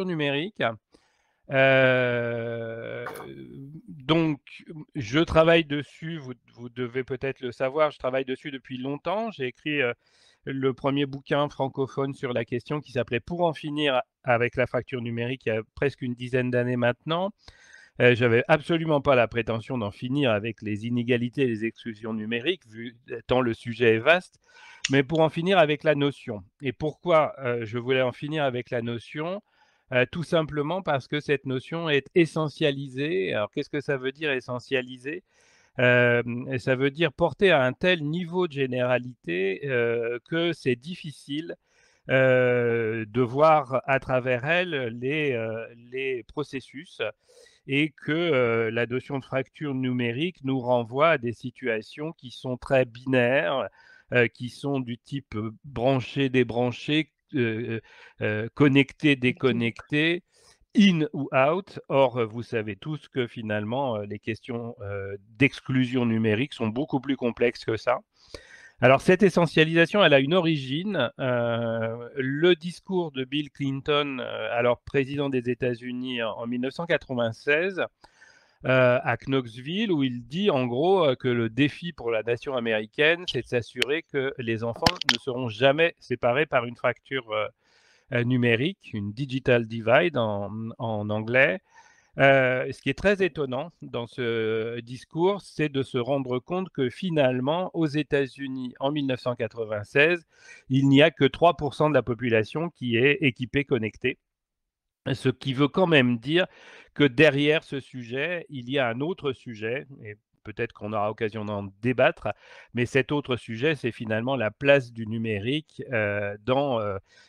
fracture numérique. Euh, donc, je travaille dessus, vous devez peut-être le savoir, je travaille dessus depuis longtemps. J'ai écrit le premier bouquin francophone sur la question qui s'appelait Pour en finir avec la fracture numérique il y a presque une dizaine d'années maintenant. J'avais absolument pas la prétention d'en finir avec les inégalités et les exclusions numériques, vu tant le sujet est vaste, mais pour en finir avec la notion. Et pourquoi je voulais en finir avec la notion? Tout simplement parce que cette notion est essentialisée. Alors, qu'est-ce que ça veut dire essentialiser? Ça veut dire porter à un tel niveau de généralité que c'est difficile de voir à travers elle les processus et que la notion de fracture numérique nous renvoie à des situations qui sont très binaires, qui sont du type branché, débranché, connecté, déconnecté, in ou out. Or, vous savez tous que finalement, les questions d'exclusion numérique sont beaucoup plus complexes que ça. Alors, cette essentialisation, elle a une origine. Le discours de Bill Clinton, alors président des États-Unis en 1996, à Knoxville, où il dit en gros que le défi pour la nation américaine, c'est de s'assurer que les enfants ne seront jamais séparés par une fracture numérique, une digital divide en anglais. Ce qui est très étonnant dans ce discours, c'est de se rendre compte que finalement, aux États-Unis, en 1996, il n'y a que 3% de la population qui est équipée connectée. Ce qui veut quand même dire que derrière ce sujet, il y a un autre sujet, et peut-être qu'on aura occasion d'en débattre, mais cet autre sujet, c'est finalement la place du numérique dans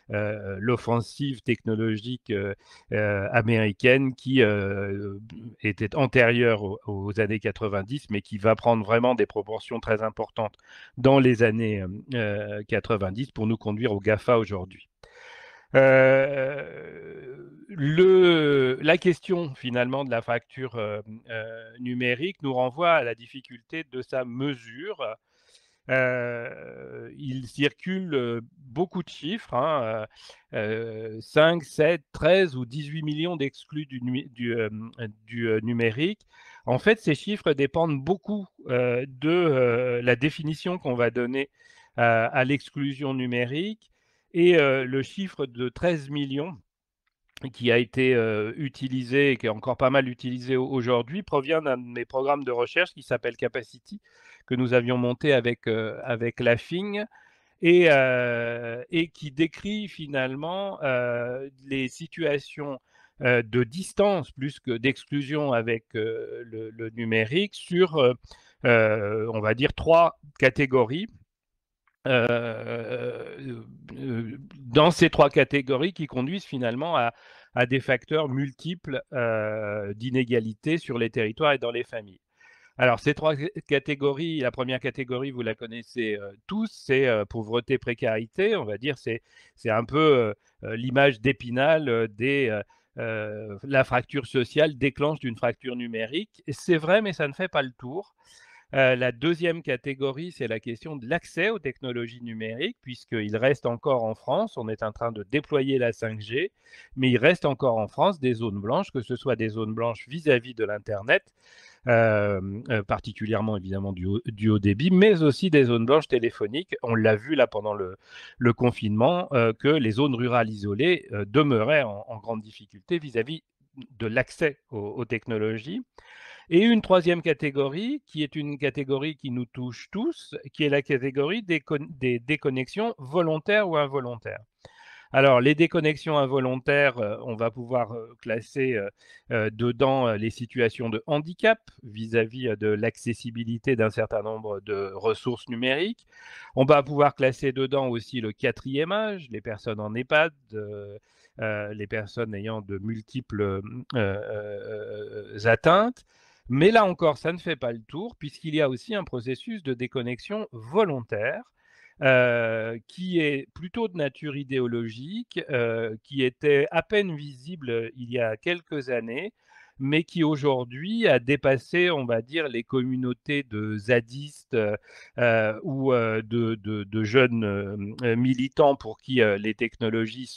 l'offensive technologique américaine qui était antérieure aux années 90, mais qui va prendre vraiment des proportions très importantes dans les années 90 pour nous conduire au GAFA aujourd'hui. La question finalement de la fracture numérique nous renvoie à la difficulté de sa mesure. Il circule beaucoup de chiffres, hein, 5, 7, 13 ou 18 millions d'exclus du numérique. En fait, ces chiffres dépendent beaucoup de la définition qu'on va donner à l'exclusion numérique. Et le chiffre de 13 millions qui a été utilisé et qui est encore pas mal utilisé aujourd'hui provient d'un de mes programmes de recherche qui s'appelle Capacity, que nous avions monté avec la FING et qui décrit finalement les situations de distance plus que d'exclusion avec le numérique sur, on va dire, 3 catégories. Dans ces 3 catégories qui conduisent finalement à des facteurs multiples d'inégalité sur les territoires et dans les familles. Alors, ces 3 catégories, la première catégorie, vous la connaissez tous, c'est pauvreté, précarité. On va dire, c'est un peu l'image d'Épinal la fracture sociale déclenche d'une fracture numérique. C'est vrai, mais ça ne fait pas le tour. La deuxième catégorie, c'est la question de l'accès aux technologies numériques, puisqu'il reste encore en France, on est en train de déployer la 5G, mais il reste encore en France des zones blanches, que ce soit des zones blanches vis-à-vis de l'Internet, particulièrement évidemment du haut débit, mais aussi des zones blanches téléphoniques. On l'a vu là pendant le confinement, que les zones rurales isolées demeuraient en grande difficulté vis-à-vis de l'accès aux technologies. Et une troisième catégorie, qui est une catégorie qui nous touche tous, qui est la catégorie des déconnexions volontaires ou involontaires. Alors, les déconnexions involontaires, on va pouvoir classer dedans les situations de handicap vis-à-vis de l'accessibilité d'un certain nombre de ressources numériques. On va pouvoir classer dedans aussi le quatrième âge, les personnes en EHPAD, les personnes ayant de multiples atteintes. Mais là encore, ça ne fait pas le tour, puisqu'il y a aussi un processus de déconnexion volontaire qui est plutôt de nature idéologique, qui était à peine visible il y a quelques années, mais qui aujourd'hui a dépassé, on va dire, les communautés de zadistes ou de jeunes militants pour qui les technologies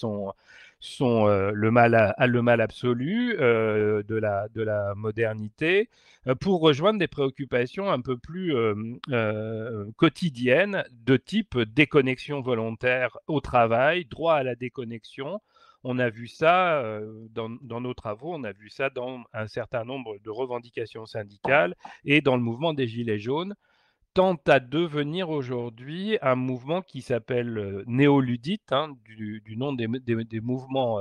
sont le mal absolu de la modernité, pour rejoindre des préoccupations un peu plus quotidiennes de type déconnexion volontaire au travail, droit à la déconnexion. On a vu ça dans nos travaux, on a vu ça dans un certain nombre de revendications syndicales et dans le mouvement des Gilets jaunes, tend à devenir aujourd'hui un mouvement qui s'appelle néoludite, hein, du nom des mouvements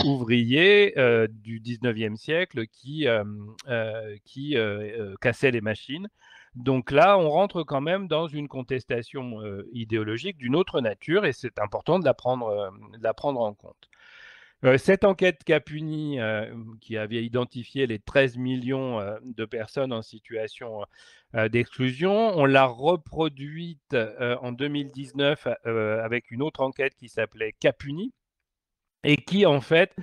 ouvriers du 19e siècle qui cassaient les machines. Donc là, on rentre quand même dans une contestation idéologique d'une autre nature et c'est important de de la prendre en compte. Cette enquête Capuni, qui avait identifié les 13 millions de personnes en situation d'exclusion, on l'a reproduite en 2019 avec une autre enquête qui s'appelait Capuni et qui en fait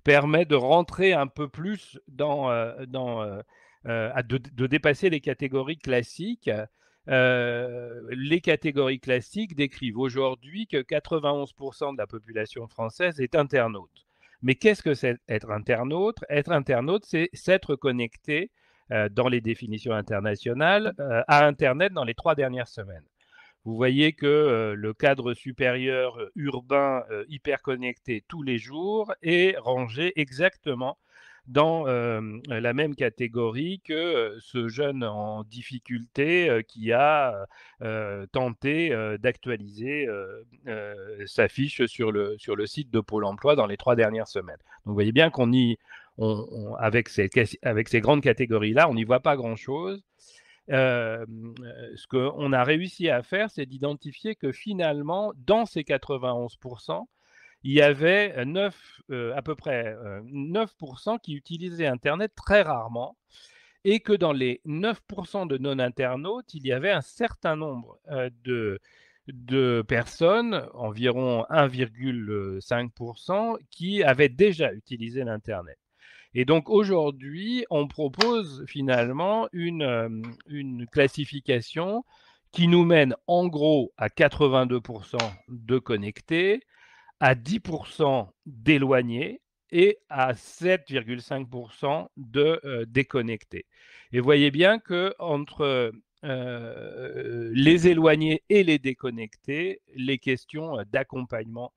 permet de rentrer un peu plus de dépasser les catégories classiques. Les catégories classiques décrivent aujourd'hui que 91% de la population française est internaute. Mais qu'est-ce que c'est être internaute? Être internaute, c'est s'être connecté dans les définitions internationales à Internet dans les 3 dernières semaines. Vous voyez que le cadre supérieur urbain hyper connecté tous les jours est rangé exactement dans la même catégorie que ce jeune en difficulté qui a tenté d'actualiser sa fiche sur le site de Pôle emploi dans les 3 dernières semaines. Donc vous voyez bien qu'on y, avec ces grandes catégories-là, on n'y voit pas grand-chose. Ce qu'on a réussi à faire, c'est d'identifier que finalement, dans ces 91%, il y avait à peu près 9% qui utilisaient Internet très rarement et que dans les 9% de non-internautes, il y avait un certain nombre de personnes, environ 1,5%, qui avaient déjà utilisé l'Internet. Et donc aujourd'hui, on propose finalement une classification qui nous mène en gros à 82% de connectés, à 10% d'éloignés et à 7,5% de déconnectés. Et voyez bien que entre les éloignés et les déconnectés, les questions d'accompagnement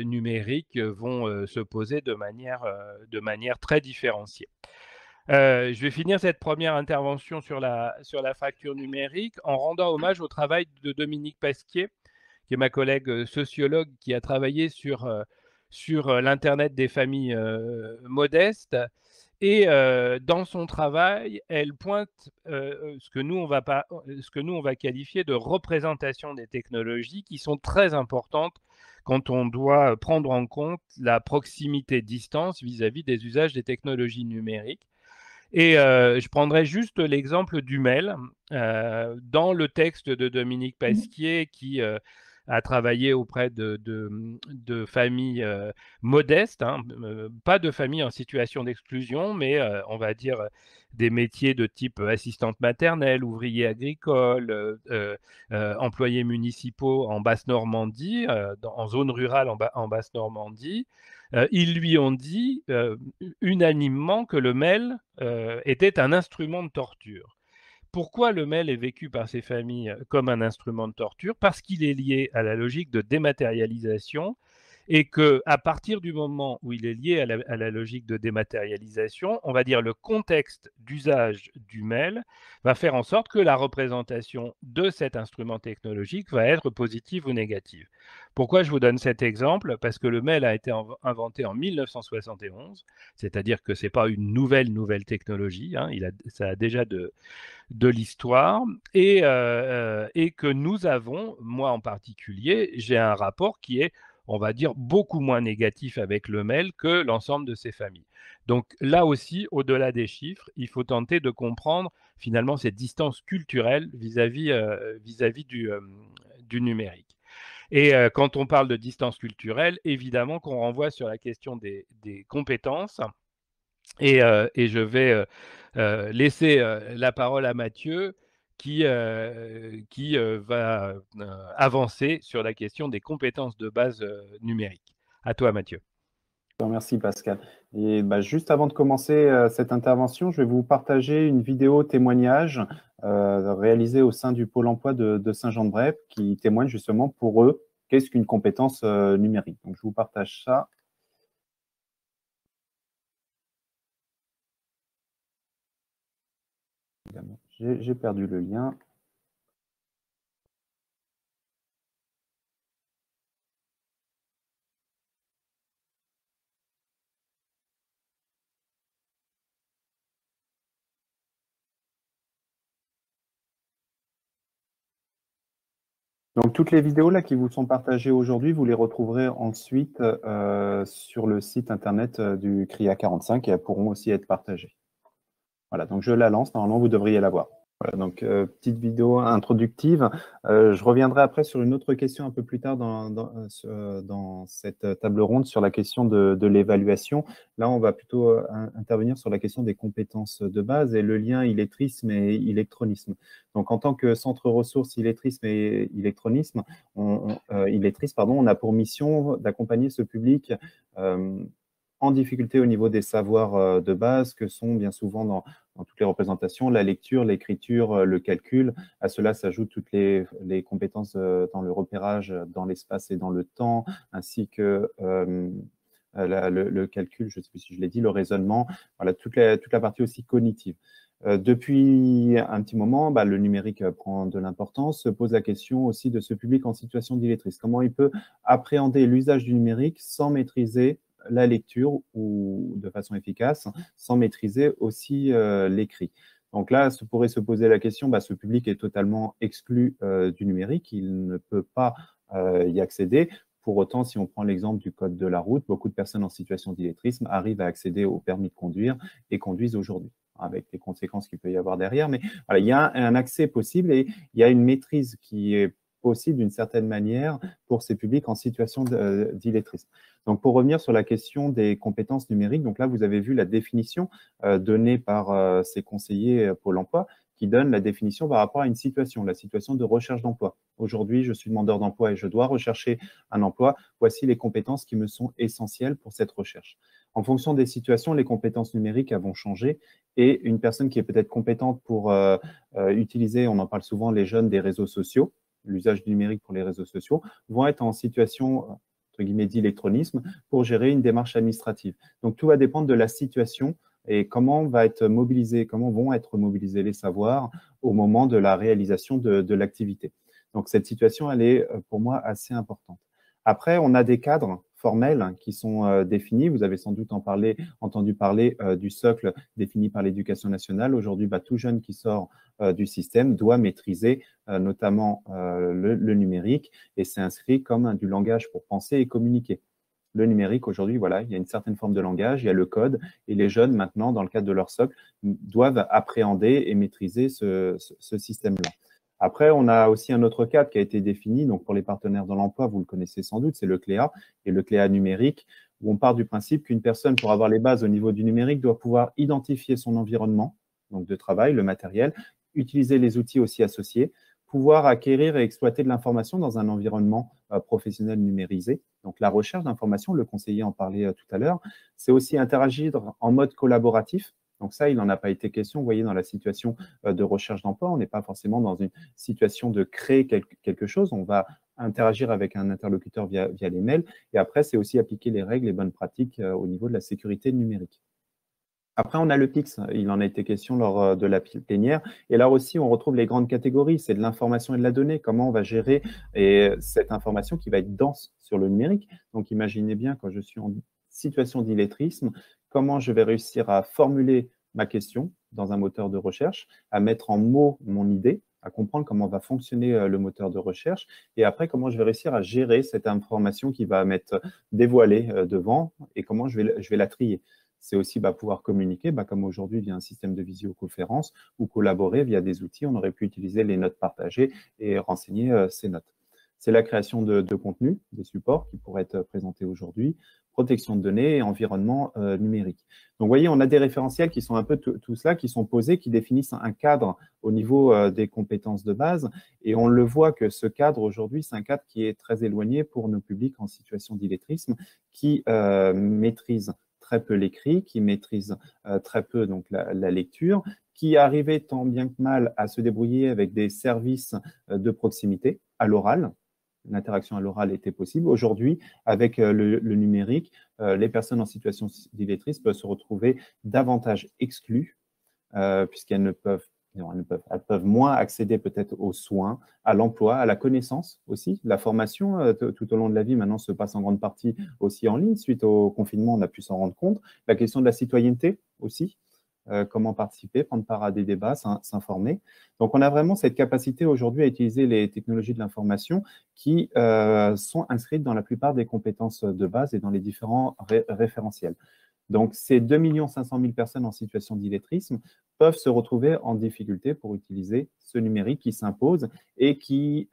numérique vont se poser de manière très différenciée. Je vais finir cette première intervention sur sur la fracture numérique en rendant hommage au travail de Dominique Pasquier, qui est ma collègue sociologue qui a travaillé sur l'Internet des familles modestes. Et dans son travail, elle pointe ce que nous, on va qualifier de représentation des technologies qui sont très importantes quand on doit prendre en compte la proximité-distance vis-à-vis des usages des technologies numériques. Et je prendrai juste l'exemple du mail. Dans le texte de Dominique Pasquier, qui a travaillé auprès de familles modestes, hein, pas de familles en situation d'exclusion, mais on va dire des métiers de type assistante maternelle, ouvrier agricole, employés municipaux en Basse-Normandie, en zone rurale en Basse-Normandie. Ils lui ont dit unanimement que le mail était un instrument de torture. Pourquoi le mail est vécu par ces familles comme un instrument de torture? Parce qu'il est lié à la logique de dématérialisation et que, à partir du moment où il est lié à la logique de dématérialisation, on va dire le contexte d'usage du mail va faire en sorte que la représentation de cet instrument technologique va être positive ou négative. Pourquoi je vous donne cet exemple? Parce que le mail a été inventé en 1971, c'est-à-dire que ce n'est pas une nouvelle technologie, hein, ça a déjà de l'histoire et que nous avons, moi en particulier, j'ai un rapport qui est, on va dire, beaucoup moins négatif avec le mail que l'ensemble de ces familles. Donc là aussi, au-delà des chiffres, il faut tenter de comprendre finalement cette distance culturelle vis-à-vis du numérique. Et quand on parle de distance culturelle, évidemment qu'on renvoie sur la question des compétences. Et je vais laisser la parole à Mathieu qui va avancer sur la question des compétences de base numériques. À toi, Mathieu. Merci Pascal. Et juste avant de commencer cette intervention, je vais vous partager une vidéo témoignage réalisée au sein du Pôle emploi de Saint-Jean-de-Bréve qui témoigne justement pour eux qu'est-ce qu'une compétence numérique. Donc je vous partage ça. J'ai perdu le lien. Donc, toutes les vidéos là qui vous sont partagées aujourd'hui, vous les retrouverez ensuite sur le site internet du CRIA 45 et elles pourront aussi être partagées. Voilà, donc je la lance. Normalement, vous devriez la voir. Voilà, donc petite vidéo introductive. Je reviendrai après sur une autre question un peu plus tard dans cette table ronde sur la question de l'évaluation. Là, on va plutôt intervenir sur la question des compétences de base et le lien illettrisme et illectronisme. Donc, en tant que centre ressources illettrisme et illectronisme, illettriste, pardon, on a pour mission d'accompagner ce public en difficulté au niveau des savoirs de base que sont bien souvent dans toutes les représentations, la lecture, l'écriture, le calcul. À cela s'ajoutent toutes les compétences dans le repérage dans l'espace et dans le temps, ainsi que le calcul, je ne sais plus si je l'ai dit, le raisonnement, voilà, toute la partie aussi cognitive. Depuis un petit moment, le numérique prend de l'importance, se pose la question aussi de ce public en situation d'illettrisme. Comment il peut appréhender l'usage du numérique sans maîtriser la lecture ou de façon efficace, sans maîtriser aussi l'écrit. Donc là, pourrait se poser la question, ce public est totalement exclu du numérique, il ne peut pas y accéder. Pour autant, si on prend l'exemple du code de la route, beaucoup de personnes en situation d'illettrisme arrivent à accéder au permis de conduire et conduisent aujourd'hui, avec les conséquences qu'il peut y avoir derrière. Mais voilà, il y a un accès possible et il y a une maîtrise qui est possible d'une certaine manière pour ces publics en situation d'illettrisme. Donc, pour revenir sur la question des compétences numériques, donc là, vous avez vu la définition donnée par ces conseillers Pôle emploi qui donne la définition par rapport à une situation, la situation de recherche d'emploi. Aujourd'hui, je suis demandeur d'emploi et je dois rechercher un emploi. Voici les compétences qui me sont essentielles pour cette recherche. En fonction des situations, les compétences numériques vont changer et une personne qui est peut-être compétente pour utiliser, on en parle souvent, les jeunes des réseaux sociaux, l'usage du numérique pour les réseaux sociaux, vont être en situation entre guillemets d'électronisme pour gérer une démarche administrative. Donc, tout va dépendre de la situation et comment vont être mobilisés les savoirs au moment de la réalisation de l'activité. Donc, cette situation, elle est pour moi assez importante. Après, on a des cadres formels qui sont définis. Vous avez sans doute entendu parler du socle défini par l'Éducation nationale. Aujourd'hui, tout jeune qui sort du système doit maîtriser notamment le numérique et c'est inscrit comme du langage pour penser et communiquer. Le numérique, aujourd'hui, voilà, il y a une certaine forme de langage, il y a le code, et les jeunes, maintenant, dans le cadre de leur socle, doivent appréhender et maîtriser ce système-là. Après, on a aussi un autre cadre qui a été défini, donc pour les partenaires dans l'emploi, vous le connaissez sans doute, c'est le CLEA, et le CLEA numérique, où on part du principe qu'une personne, pour avoir les bases au niveau du numérique, doit pouvoir identifier son environnement, donc de travail, le matériel, utiliser les outils aussi associés, pouvoir acquérir et exploiter de l'information dans un environnement professionnel numérisé. Donc, la recherche d'information, le conseiller en parlait tout à l'heure, c'est aussi interagir en mode collaboratif. Donc ça, il n'en a pas été question. Vous voyez, dans la situation de recherche d'emploi, on n'est pas forcément dans une situation de créer quelque chose. On va interagir avec un interlocuteur via les mails. Et après, c'est aussi appliquer les règles et bonnes pratiques au niveau de la sécurité numérique. Après, on a le PIX, il en a été question lors de la plénière. Et là aussi, on retrouve les grandes catégories, c'est de l'information et de la donnée. Comment on va gérer cette information qui va être dense sur le numérique. Donc, imaginez bien, quand je suis en situation d'illettrisme, comment je vais réussir à formuler ma question dans un moteur de recherche, à mettre en mots mon idée, à comprendre comment va fonctionner le moteur de recherche, et après, comment je vais réussir à gérer cette information qui va m'être dévoilée devant, et comment je vais la trier. C'est aussi pouvoir communiquer, comme aujourd'hui via un système de visioconférence, ou collaborer via des outils. On aurait pu utiliser les notes partagées et renseigner ces notes. C'est la création de contenu, des supports qui pourraient être présentés aujourd'hui, protection de données et environnement numérique. Donc, vous voyez, on a des référentiels qui sont un peu tout cela, qui sont posés, qui définissent un cadre au niveau des compétences de base. Et on le voit que ce cadre, aujourd'hui, c'est un cadre qui est très éloigné pour nos publics en situation d'illettrisme, qui maîtrisent très peu l'écrit, qui maîtrisent très peu donc, la lecture, qui arrivaient tant bien que mal à se débrouiller avec des services de proximité à l'oral. L'interaction à l'oral était possible. Aujourd'hui, avec le numérique, les personnes en situation d'illettrisme peuvent se retrouver davantage exclues, puisqu'elles elles peuvent moins accéder peut-être aux soins, à l'emploi, à la connaissance aussi. La formation tout au long de la vie maintenant se passe en grande partie aussi en ligne. Suite au confinement, on a pu s'en rendre compte. La question de la citoyenneté aussi. Comment participer, prendre part à des débats, s'informer. Donc, on a vraiment cette capacité aujourd'hui à utiliser les technologies de l'information qui sont inscrites dans la plupart des compétences de base et dans les différents référentiels. Donc, ces 2 500 000 personnes en situation d'illettrisme peuvent se retrouver en difficulté pour utiliser ce numérique qui s'impose et qui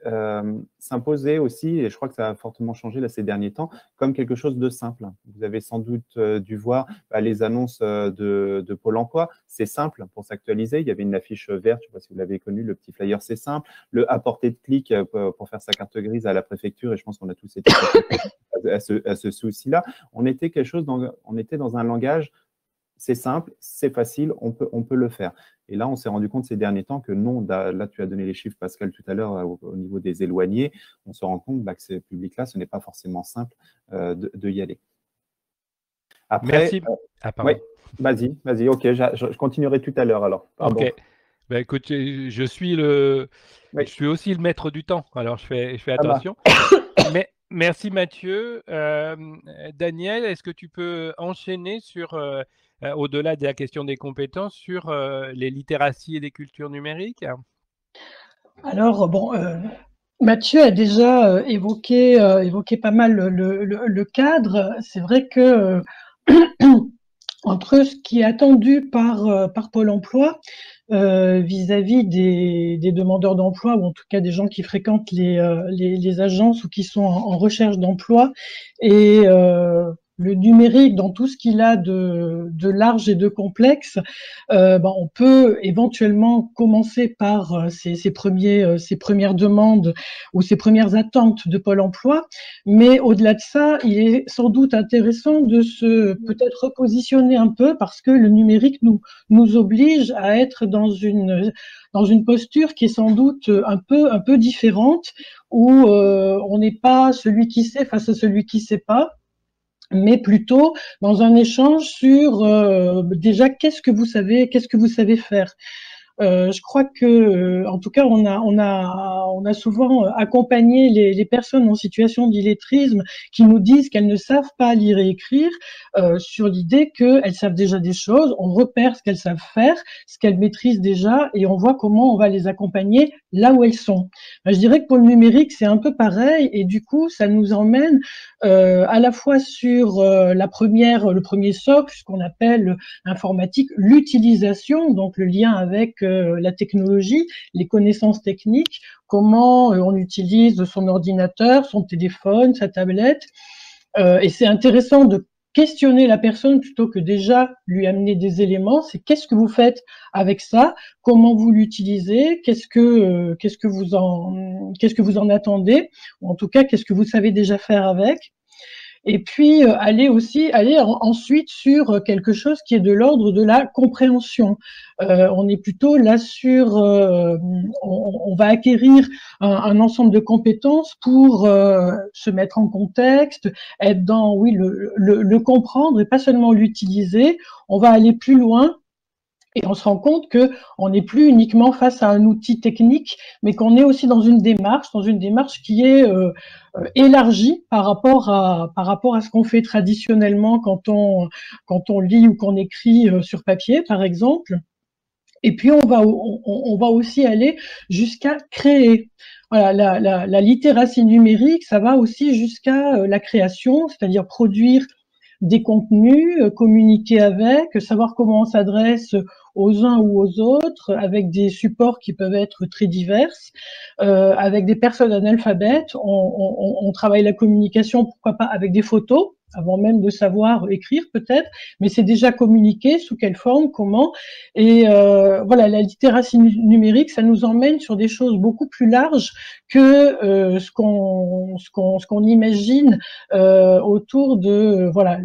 s'imposait aussi, et je crois que ça a fortement changé là, ces derniers temps, comme quelque chose de simple. Vous avez sans doute dû voir les annonces de Pôle emploi. C'est simple pour s'actualiser. Il y avait une affiche verte, je ne sais pas si vous l'avez connu, le petit flyer, c'est simple. Le à portée de clic pour faire sa carte grise à la préfecture, et je pense qu'on a tous été à ce souci-là. On était dans un langage, c'est simple, c'est facile, on peut le faire. Et là, on s'est rendu compte ces derniers temps que non, là, tu as donné les chiffres, Pascal, tout à l'heure, au niveau des éloignés, on se rend compte que ces publics-là, ce n'est pas forcément simple de y aller. Après, merci. Ouais, vas-y, ok, je continuerai tout à l'heure alors. Pardon. Ok. Ben, écoute, je suis aussi le maître du temps, alors je fais attention. Mais merci Mathieu. Daniel, est-ce que tu peux enchaîner sur, au-delà de la question des compétences, sur les littératies et les cultures numériques? Alors, bon, Mathieu a déjà évoqué pas mal le cadre. C'est vrai que entre ce qui est attendu par Pôle emploi vis-à-vis des demandeurs d'emploi, ou en tout cas des gens qui fréquentent les agences ou qui sont en recherche d'emploi, et le numérique dans tout ce qu'il a de large et de complexe, on peut éventuellement commencer par ces premières demandes ou ces premières attentes de Pôle emploi, mais au-delà de ça, il est sans doute intéressant de se peut-être repositionner un peu, parce que le numérique nous oblige à être dans une posture qui est sans doute un peu différente, où on n'est pas celui qui sait face à celui qui sait pas, mais plutôt dans un échange sur déjà qu'est-ce que vous savez faire. Je crois que, en tout cas, on a souvent accompagné les personnes en situation d'illettrisme qui nous disent qu'elles ne savent pas lire et écrire, sur l'idée qu'elles savent déjà des choses. On repère ce qu'elles savent faire, ce qu'elles maîtrisent déjà, et on voit comment on va les accompagner là où elles sont. Je dirais que pour le numérique, c'est un peu pareil, et du coup, ça nous emmène à la fois sur le premier socle, ce qu'on appelle informatique, l'utilisation, donc le lien avec la technologie, les connaissances techniques, comment on utilise son ordinateur, son téléphone, sa tablette. Et c'est intéressant de questionner la personne plutôt que déjà lui amener des éléments. C'est qu'est-ce que vous faites avec ça, comment vous l'utilisez, qu'est-ce que vous en attendez, ou en tout cas qu'est-ce que vous savez déjà faire avec. Et puis aller ensuite sur quelque chose qui est de l'ordre de la compréhension. On est plutôt là sur, on va acquérir un ensemble de compétences pour se mettre en contexte, être dans, oui, le comprendre et pas seulement l'utiliser. On va aller plus loin. Et on se rend compte que on n'est plus uniquement face à un outil technique, mais qu'on est aussi dans une démarche qui est élargie par rapport à ce qu'on fait traditionnellement quand on lit ou qu'on écrit sur papier, par exemple. Et puis on va aussi aller jusqu'à créer. Voilà, la littératie numérique, ça va aussi jusqu'à la création, c'est-à-dire produire des contenus, communiquer avec, savoir comment on s'adresse aux uns ou aux autres, avec des supports qui peuvent être très divers, avec des personnes analphabètes. On travaille la communication, pourquoi pas avec des photos, avant même de savoir écrire peut-être, mais c'est déjà communiqué, sous quelle forme, comment. Et voilà, la littératie numérique, ça nous emmène sur des choses beaucoup plus larges que ce qu'on imagine autour de voilà,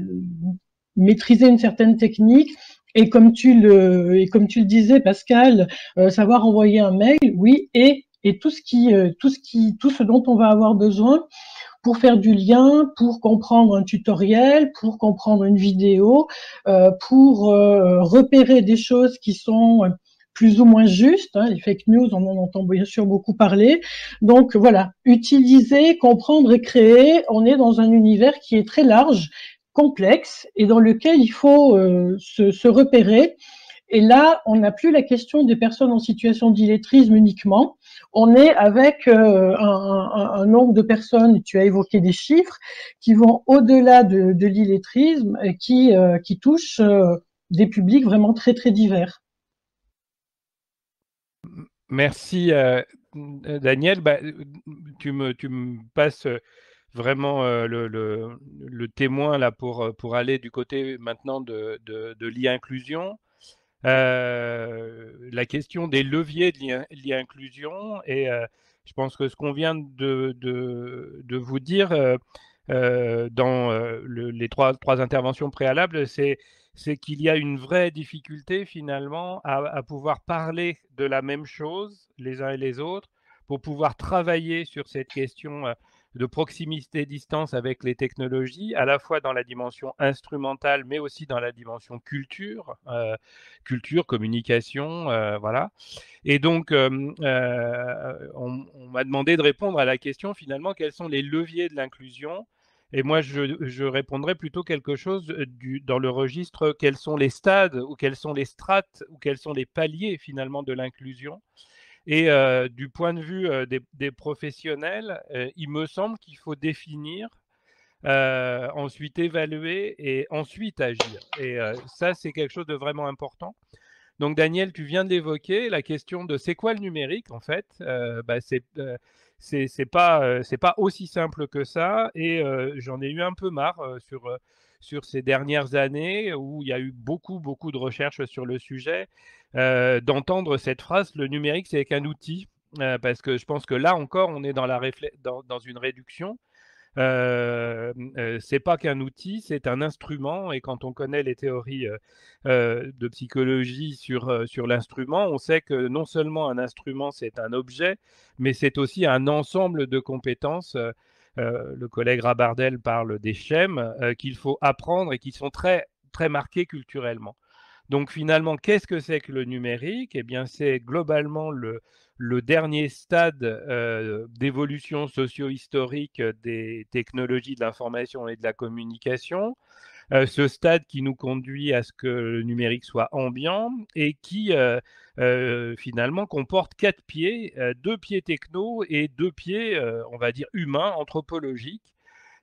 maîtriser une certaine technique. Et comme tu le disais, Pascal, savoir envoyer un mail, oui, et tout ce dont on va avoir besoin pour faire du lien, pour comprendre un tutoriel, pour comprendre une vidéo, pour repérer des choses qui sont plus ou moins justes. Hein, les fake news, on en entend bien sûr beaucoup parler. Donc voilà, utiliser, comprendre et créer, on est dans un univers qui est très large, complexe, et dans lequel il faut se repérer. Et là, on n'a plus la question des personnes en situation d'illettrisme uniquement. On est avec un nombre de personnes, tu as évoqué des chiffres, qui vont au-delà de l'illettrisme et qui touchent des publics vraiment très, très divers. Merci, Daniel. Bah, tu me passes vraiment le témoin là pour aller du côté maintenant de l'e-inclusion. La question des leviers de l'e-inclusion, et je pense que ce qu'on vient de vous dire dans les trois interventions préalables, c'est qu'il y a une vraie difficulté finalement à pouvoir parler de la même chose les uns et les autres, pour pouvoir travailler sur cette question de proximité-distance avec les technologies, à la fois dans la dimension instrumentale, mais aussi dans la dimension culture, communication, voilà. Et donc, on m'a demandé de répondre à la question finalement, quels sont les leviers de l'inclusion? Et moi, je répondrais plutôt quelque chose dans le registre, quels sont les stades, ou quelles sont les strates, ou quels sont les paliers finalement de l'inclusion. Et du point de vue des professionnels, il me semble qu'il faut définir, ensuite évaluer et ensuite agir. Et ça, c'est quelque chose de vraiment important. Donc Daniel, tu viens d'évoquer la question de c'est quoi le numérique en fait. C'est pas aussi simple que ça, et j'en ai eu un peu marre sur ces dernières années où il y a eu beaucoup de recherches sur le sujet, d'entendre cette phrase, le numérique c'est qu'un outil, parce que je pense que là encore on est dans une réduction. C'est pas qu'un outil, c'est un instrument, et quand on connaît les théories de psychologie sur l'instrument, on sait que non seulement un instrument c'est un objet, mais c'est aussi un ensemble de compétences. Le collègue Rabardel parle des schèmes qu'il faut apprendre et qui sont très marqués culturellement. Donc finalement, qu'est-ce que c'est que le numérique? Eh bien, c'est globalement le dernier stade d'évolution socio-historique des technologies de l'information et de la communication. Ce stade qui nous conduit à ce que le numérique soit ambiant et qui finalement comporte 4 pieds, 2 pieds techno et 2 pieds, on va dire, humains, anthropologiques.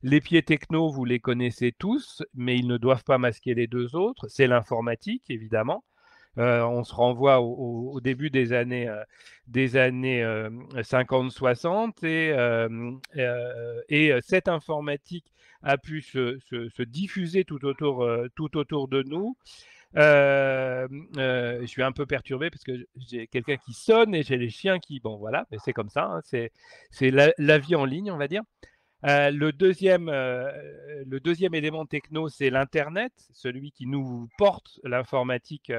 Les pieds techno, vous les connaissez tous, mais ils ne doivent pas masquer les deux autres. C'est l'informatique, évidemment. On se renvoie au début des années 50-60, et cette informatique a pu se diffuser tout autour de nous. Je suis un peu perturbé parce que j'ai quelqu'un qui sonne et j'ai les chiens qui... Bon, voilà, mais c'est comme ça, hein, c'est la vie en ligne, on va dire. Le deuxième élément techno, c'est l'Internet, celui qui nous porte l'informatique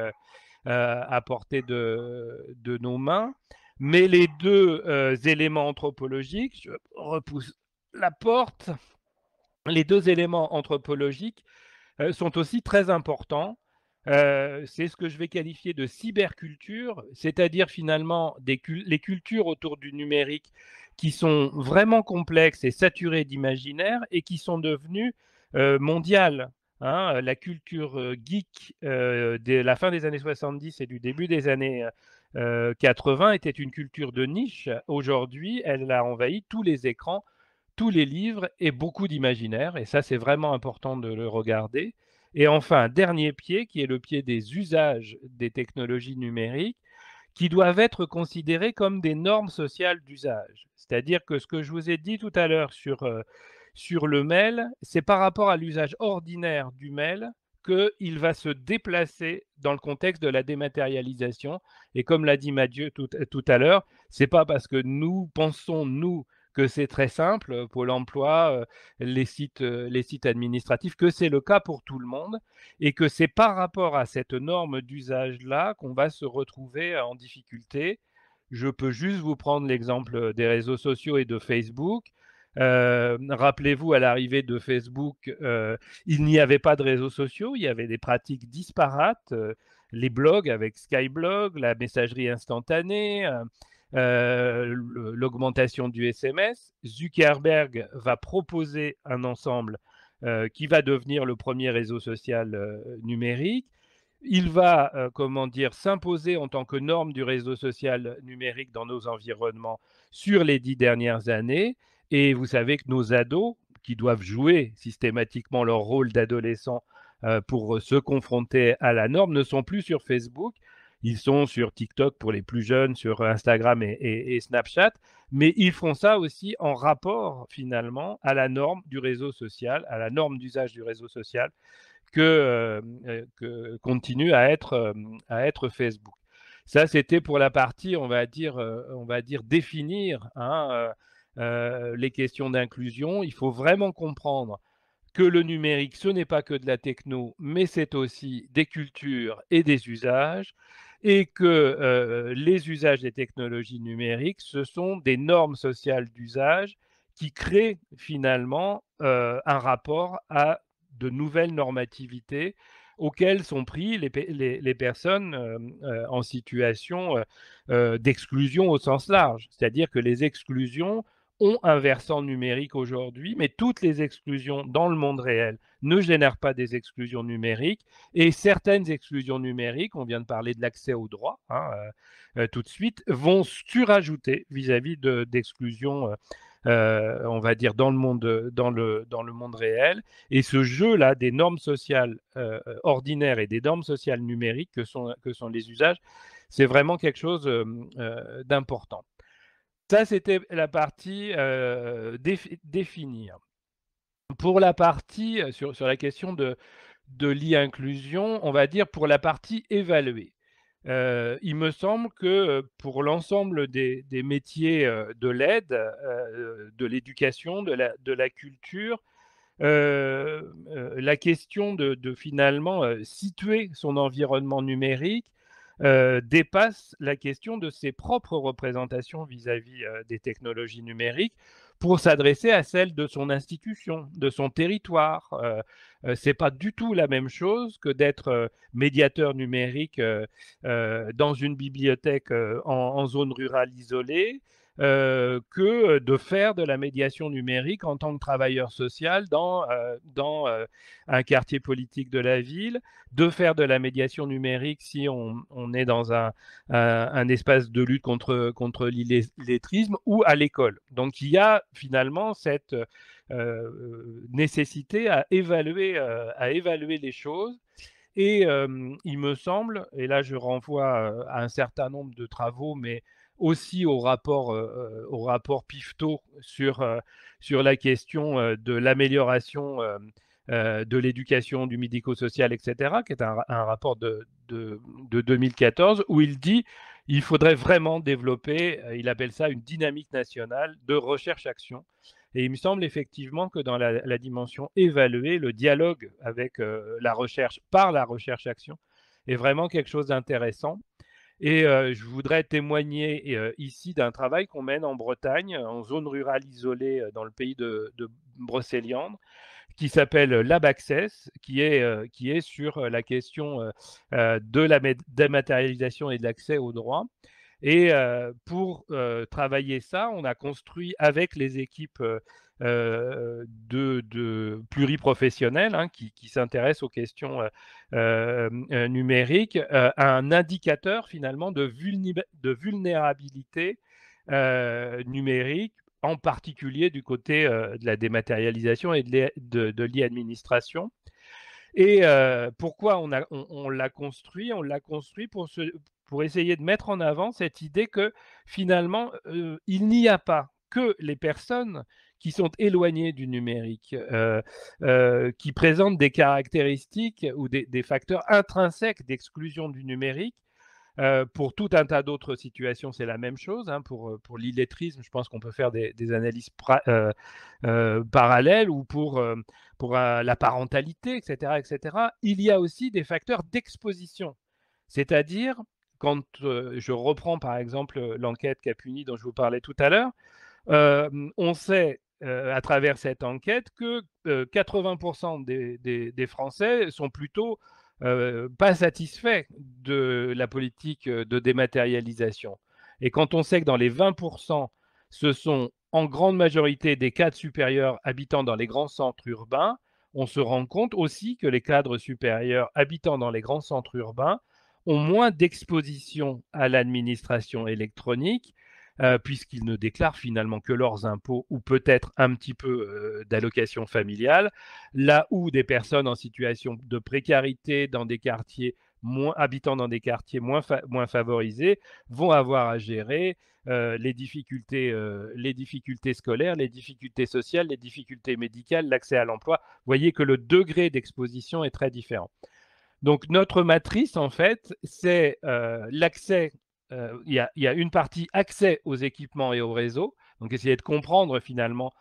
à portée de nos mains. Mais les deux éléments anthropologiques, je repousse la porte, les deux éléments anthropologiques sont aussi très importants. C'est ce que je vais qualifier de cyberculture, c'est-à-dire finalement les cultures autour du numérique qui sont vraiment complexes et saturées d'imaginaire et qui sont devenues mondiales. Hein. La culture geek de la fin des années 70 et du début des années 80 était une culture de niche. Aujourd'hui, elle a envahi tous les écrans, tous les livres et beaucoup d'imaginaire. Et ça, c'est vraiment important de le regarder. Et enfin, un dernier pied qui est le pied des usages des technologies numériques, qui doivent être considérés comme des normes sociales d'usage. C'est-à-dire que ce que je vous ai dit tout à l'heure sur le mail, c'est par rapport à l'usage ordinaire du mail qu'il va se déplacer dans le contexte de la dématérialisation. Et comme l'a dit Mathieu tout à l'heure, c'est pas parce que nous pensons, nous, que c'est très simple, Pôle emploi, les sites administratifs, que c'est le cas pour tout le monde et que c'est par rapport à cette norme d'usage-là qu'on va se retrouver en difficulté. Je peux juste vous prendre l'exemple des réseaux sociaux et de Facebook. Rappelez-vous, à l'arrivée de Facebook, il n'y avait pas de réseaux sociaux, il y avait des pratiques disparates, les blogs avec Skyblog, la messagerie instantanée, l'augmentation du SMS. Zuckerberg va proposer un ensemble qui va devenir le premier réseau social numérique. Il va, comment dire, s'imposer en tant que norme du réseau social numérique dans nos environnements sur les 10 dernières années. Et vous savez que nos ados, qui doivent jouer systématiquement leur rôle d'adolescents pour se confronter à la norme, ne sont plus sur Facebook. Ils sont sur TikTok pour les plus jeunes, sur Instagram et Snapchat, mais ils font ça aussi en rapport finalement à la norme du réseau social, à la norme d'usage du réseau social que continue à être Facebook. Ça, c'était pour la partie, on va dire définir les questions d'inclusion. Il faut vraiment comprendre que le numérique, ce n'est pas que de la techno, mais c'est aussi des cultures et des usages, et que les usages des technologies numériques, ce sont des normes sociales d'usage qui créent finalement un rapport à de nouvelles normativités auxquelles sont pris les personnes en situation d'exclusion au sens large. C'est-à-dire que les exclusions ont un versant numérique aujourd'hui, mais toutes les exclusions dans le monde réel ne génèrent pas des exclusions numériques, et certaines exclusions numériques, on vient de parler de l'accès aux droits tout de suite, vont surajouter vis-à-vis d'exclusions on va dire dans le monde réel. Et ce jeu-là des normes sociales ordinaires et des normes sociales numériques que sont les usages, c'est vraiment quelque chose d'important. Ça, c'était la partie définir. Pour la partie sur la question de l'e-inclusion, on va dire pour la partie évaluer. Il me semble que pour l'ensemble des métiers de l'aide, de l'éducation, de la culture, la question de finalement situer son environnement numérique dépasse la question de ses propres représentations vis-à-vis des technologies numériques pour s'adresser à celle de son institution, de son territoire. C'est pas du tout la même chose que d'être médiateur numérique dans une bibliothèque en zone rurale isolée, que de faire de la médiation numérique en tant que travailleur social dans un quartier politique de la ville, de faire de la médiation numérique si on est dans un espace de lutte contre l'illettrisme ou à l'école. Donc il y a finalement cette nécessité à évaluer les choses. Et il me semble, et là je renvoie à un certain nombre de travaux, mais aussi au rapport Pifto sur la question de l'amélioration de l'éducation, du médico-social, etc., qui est un rapport de 2014, où il dit il faudrait vraiment développer, il appelle ça une dynamique nationale de recherche-action. Et il me semble effectivement que dans la dimension évaluée, le dialogue avec la recherche par la recherche-action est vraiment quelque chose d'intéressant. Et je voudrais témoigner ici d'un travail qu'on mène en Bretagne, en zone rurale isolée dans le pays de Brocéliande, qui s'appelle Lab Access, qui est sur la question de la dématérialisation et de l'accès aux droits. Et pour travailler ça, on a construit avec les équipes de pluriprofessionnels qui s'intéressent aux questions numériques, un indicateur finalement de vulnérabilité numérique, en particulier du côté de la dématérialisation et de l'e-administration. Et pourquoi on l'a construit? On l'a construit pour essayer de mettre en avant cette idée que finalement, il n'y a pas que les personnes qui sont éloignées du numérique, qui présentent des caractéristiques ou des facteurs intrinsèques d'exclusion du numérique. Pour tout un tas d'autres situations, c'est la même chose. Hein. Pour l'illettrisme, je pense qu'on peut faire des analyses parallèles, ou pour la parentalité, etc., etc. Il y a aussi des facteurs d'exposition. C'est-à-dire, quand je reprends par exemple l'enquête Capuni dont je vous parlais tout à l'heure, on sait à travers cette enquête que 80% des Français sont plutôt pas satisfaits de la politique de dématérialisation. Et quand on sait que dans les 20%, ce sont en grande majorité des cadres supérieurs habitant dans les grands centres urbains, on se rend compte aussi que les cadres supérieurs habitant dans les grands centres urbains ont moins d'exposition à l'administration électronique, puisqu'ils ne déclarent finalement que leurs impôts ou peut-être un petit peu d'allocation familiale, là où des personnes en situation de précarité dans des quartiers habitant dans des quartiers moins favorisés vont avoir à gérer les difficultés scolaires, les difficultés sociales, les difficultés médicales, l'accès à l'emploi. Vous voyez que le degré d'exposition est très différent. Donc notre matrice, en fait, c'est l'accès. Il y a une partie accès aux équipements et aux réseaux. Donc essayer de comprendre finalement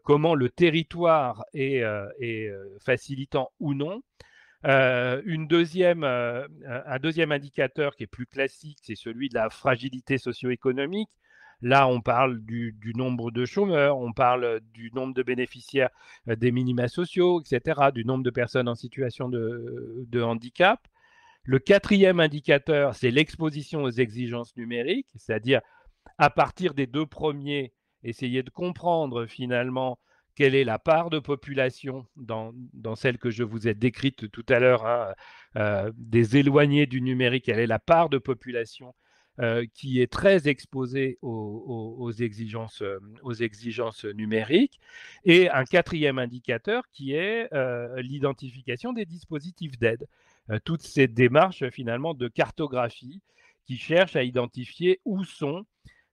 comment le territoire est facilitant ou non. Un deuxième indicateur qui est plus classique, c'est celui de la fragilité socio-économique. Là, on parle du nombre de chômeurs, on parle du nombre de bénéficiaires des minima sociaux, etc., du nombre de personnes en situation de handicap. Le quatrième indicateur, c'est l'exposition aux exigences numériques, c'est-à-dire à partir des deux premiers, essayer de comprendre finalement quelle est la part de population dans celle que je vous ai décrite tout à l'heure, hein, des éloignés du numérique, quelle est la part de population qui est très exposée aux exigences numériques. Et un quatrième indicateur qui est l'identification des dispositifs d'aide. Toutes ces démarches finalement de cartographie qui cherchent à identifier où sont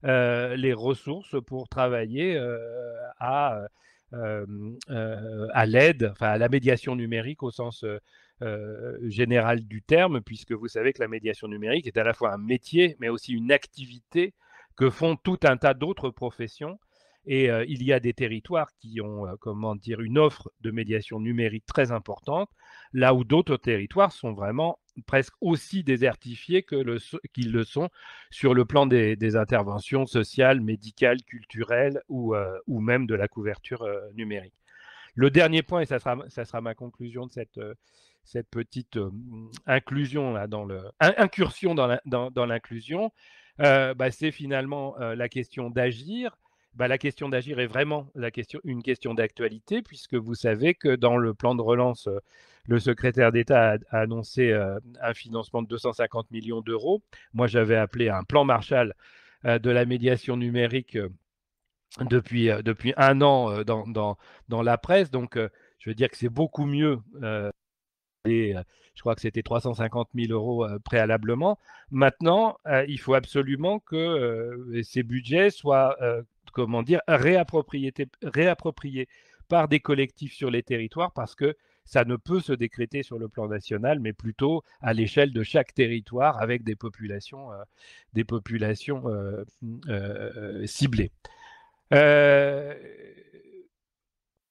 les ressources pour travailler à l'aide, enfin à la médiation numérique au sens général du terme, puisque vous savez que la médiation numérique est à la fois un métier, mais aussi une activité que font tout un tas d'autres professions. Et il y a des territoires qui ont, comment dire, une offre de médiation numérique très importante, là où d'autres territoires sont vraiment presque aussi désertifiés qu'ils le sont sur le plan des interventions sociales, médicales, culturelles ou même de la couverture numérique. Le dernier point, et ça sera ma conclusion de cette petite inclusion là, incursion dans l'inclusion, c'est finalement la question d'agir. La question d'agir est vraiment une question d'actualité, puisque vous savez que dans le plan de relance, le secrétaire d'État a annoncé un financement de 250 millions d'euros. Moi, j'avais appelé un plan Marshall de la médiation numérique depuis un an dans la presse. Donc, je veux dire que c'est beaucoup mieux. Et je crois que c'était 350 000 euros préalablement. Maintenant, il faut absolument que ces budgets soient, comment dire, réappropriés par des collectifs sur les territoires, parce que ça ne peut se décréter sur le plan national, mais plutôt à l'échelle de chaque territoire avec des populations ciblées.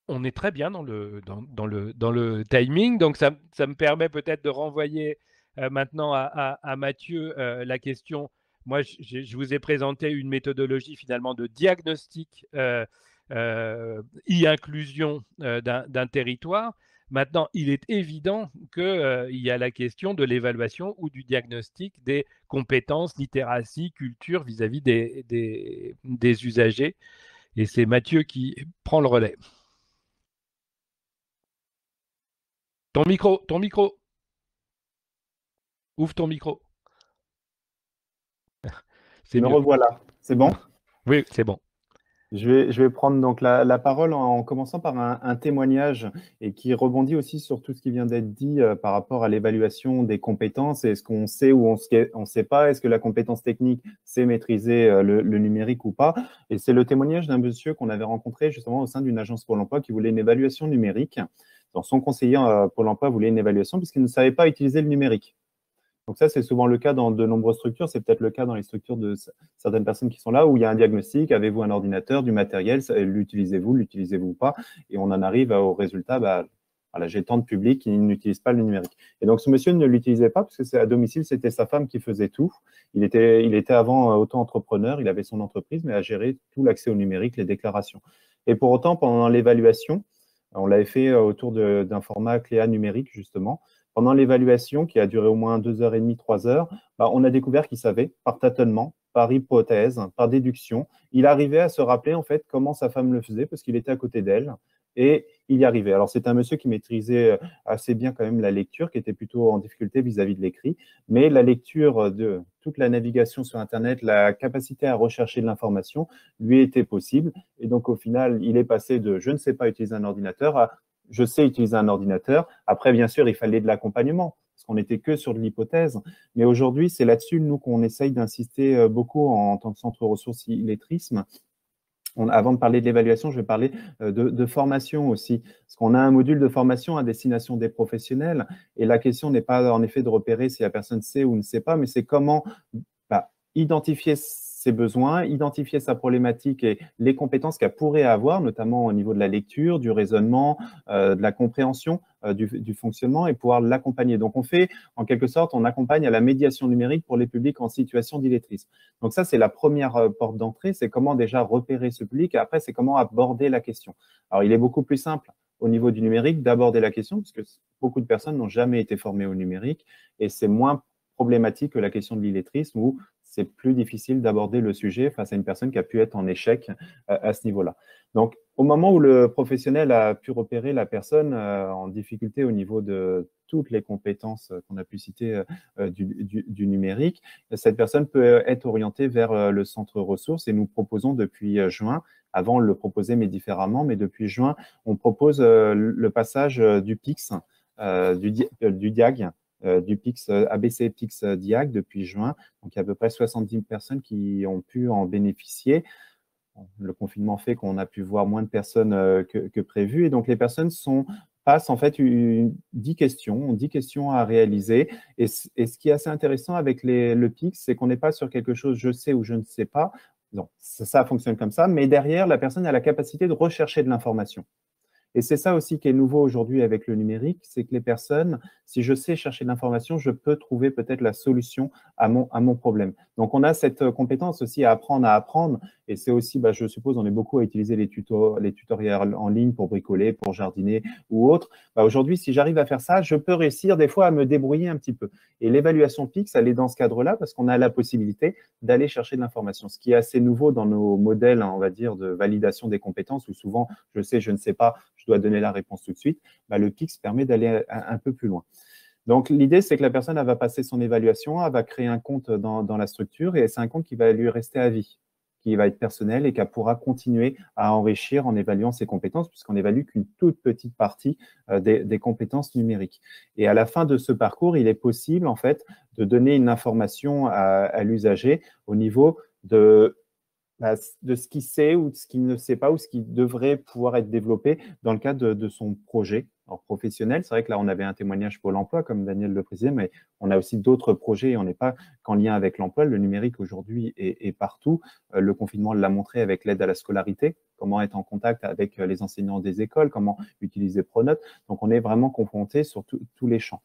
On est très bien dans le timing, donc ça me permet peut-être de renvoyer maintenant à Mathieu la question. Moi, je vous ai présenté une méthodologie finalement de diagnostic e-inclusion d'un territoire. Maintenant, il est évident qu'il y a la question de l'évaluation ou du diagnostic des compétences, littératie, culture vis-à-vis des usagers. Et c'est Mathieu qui prend le relais. Ton micro. Ouvre ton micro. Me revoilà. C'est bon? Oui, c'est bon. Je vais prendre donc la parole en commençant par un témoignage et qui rebondit aussi sur tout ce qui vient d'être dit par rapport à l'évaluation des compétences. Est-ce qu'on sait ou on sait pas? Est-ce que la compétence technique, c'est maîtriser le numérique ou pas? Et c'est le témoignage d'un monsieur qu'on avait rencontré justement au sein d'une agence Pôle emploi qui voulait une évaluation numérique. Donc, son conseiller Pôle emploi voulait une évaluation puisqu'il ne savait pas utiliser le numérique. Donc ça, c'est souvent le cas dans de nombreuses structures. C'est peut-être le cas dans les structures de certaines personnes qui sont là où il y a un diagnostic. Avez-vous un ordinateur, du matériel? L'utilisez-vous pas? Et on en arrive au résultat, voilà, j'ai tant de publics qui n'utilisent pas le numérique. Et donc, ce monsieur ne l'utilisait pas parce que c'est à domicile, c'était sa femme qui faisait tout. Il était avant auto-entrepreneur, il avait son entreprise, mais à gérer tout l'accès au numérique, les déclarations. Et pour autant, pendant l'évaluation, on l'avait fait autour d'un format Cléa numérique, justement. Pendant l'évaluation, qui a duré au moins 2h30, 3 heures, on a découvert qu'il savait, par tâtonnement, par hypothèse, par déduction, il arrivait à se rappeler en fait comment sa femme le faisait parce qu'il était à côté d'elle et il y arrivait. Alors c'est un monsieur qui maîtrisait assez bien quand même la lecture, qui était plutôt en difficulté vis-à-vis de l'écrit, mais la lecture de toute la navigation sur Internet, la capacité à rechercher de l'information lui était possible. Et donc au final, il est passé de « je ne sais pas utiliser un ordinateur » à je sais utiliser un ordinateur. Après, bien sûr, il fallait de l'accompagnement, parce qu'on n'était que sur de l'hypothèse. Mais aujourd'hui, c'est là-dessus, nous, qu'on essaye d'insister beaucoup en tant que centre ressources illettrisme. Avant de parler de l'évaluation, je vais parler de formation aussi. Parce qu'on a un module de formation à destination des professionnels. Et la question n'est pas, en effet, de repérer si la personne sait ou ne sait pas, mais c'est comment identifier ses besoins, identifier sa problématique et les compétences qu'elle pourrait avoir, notamment au niveau de la lecture, du raisonnement, de la compréhension du fonctionnement et pouvoir l'accompagner. Donc, on fait, en quelque sorte, on accompagne à la médiation numérique pour les publics en situation d'illettrisme. Donc, ça, c'est la première porte d'entrée, c'est comment déjà repérer ce public et après, c'est comment aborder la question. Alors, il est beaucoup plus simple au niveau du numérique d'aborder la question parce que beaucoup de personnes n'ont jamais été formées au numérique et c'est moins problématique que la question de l'illettrisme où c'est plus difficile d'aborder le sujet face à une personne qui a pu être en échec à ce niveau-là. Donc, au moment où le professionnel a pu repérer la personne en difficulté au niveau de toutes les compétences qu'on a pu citer du numérique, cette personne peut être orientée vers le centre ressources et nous proposons depuis juin, avant on le proposait mais différemment, mais depuis juin, on propose le passage du PIX, du DIAG, du PIX, ABC PIX DIAG depuis juin. Donc, il y a à peu près 70 personnes qui ont pu en bénéficier. Le confinement fait qu'on a pu voir moins de personnes que prévu. Et donc, les personnes passent en fait 10 questions à réaliser. Et ce qui est assez intéressant avec le PIX, c'est qu'on n'est pas sur quelque chose je sais ou je ne sais pas. Non, ça fonctionne comme ça. Mais derrière, la personne a la capacité de rechercher de l'information. Et c'est ça aussi qui est nouveau aujourd'hui avec le numérique, c'est que les personnes, si je sais chercher de l'information, je peux trouver peut-être la solution à mon problème. Donc, on a cette compétence aussi à apprendre. Et c'est aussi, je suppose, on est beaucoup à utiliser les tutoriels en ligne pour bricoler, pour jardiner ou autre. Aujourd'hui, si j'arrive à faire ça, je peux réussir des fois à me débrouiller un petit peu. Et l'évaluation PIX, elle est dans ce cadre-là parce qu'on a la possibilité d'aller chercher de l'information. Ce qui est assez nouveau dans nos modèles, on va dire, de validation des compétences où souvent, je sais, je ne sais pas, je dois donner la réponse tout de suite, le PIX permet d'aller un peu plus loin. Donc, l'idée, c'est que la personne, elle va passer son évaluation, elle va créer un compte dans la structure et c'est un compte qui va lui rester à vie, qui va être personnel et qu'elle pourra continuer à enrichir en évaluant ses compétences puisqu'on évalue qu'une toute petite partie des compétences numériques. Et à la fin de ce parcours, il est possible, en fait, de donner une information à l'usager au niveau de ce qu'il sait ou de ce qu'il ne sait pas ou ce qui devrait pouvoir être développé dans le cadre de son projet professionnel. C'est vrai que là, on avait un témoignage Pôle emploi, comme Daniel le précisait, mais on a aussi d'autres projets et on n'est pas qu'en lien avec l'emploi. Le numérique aujourd'hui est partout. Le confinement l'a montré avec l'aide à la scolarité, comment être en contact avec les enseignants des écoles, comment utiliser Pronote. Donc, on est vraiment confronté sur tous les champs.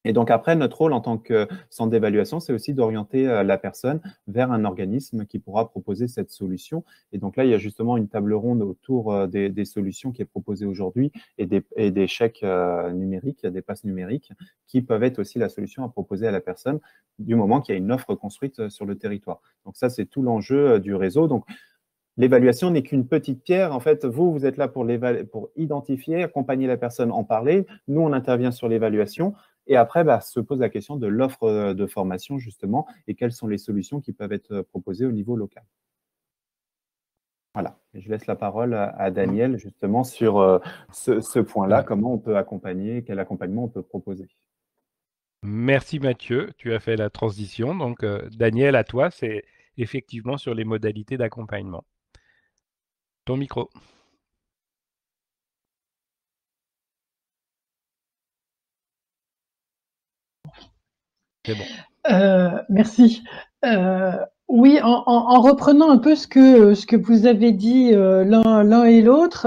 Et donc après, notre rôle en tant que centre d'évaluation, c'est aussi d'orienter la personne vers un organisme qui pourra proposer cette solution. Et donc là, il y a justement une table ronde autour des solutions qui est proposée aujourd'hui et des chèques numériques, des passes numériques qui peuvent être aussi la solution à proposer à la personne du moment qu'il y a une offre construite sur le territoire. Donc ça, c'est tout l'enjeu du réseau. Donc, l'évaluation n'est qu'une petite pierre. En fait, vous êtes là pour identifier, accompagner la personne, en parler. Nous, on intervient sur l'évaluation. Et après, se pose la question de l'offre de formation, justement, et quelles sont les solutions qui peuvent être proposées au niveau local. Voilà. Et je laisse la parole à Daniel justement sur ce point-là, Ouais. comment on peut accompagner, quel accompagnement on peut proposer. Merci Mathieu, tu as fait la transition. Donc Daniel, à toi, c'est effectivement sur les modalités d'accompagnement. Ton micro. C'est bon. Merci. Oui, en reprenant un peu ce que vous avez dit l'un et l'autre,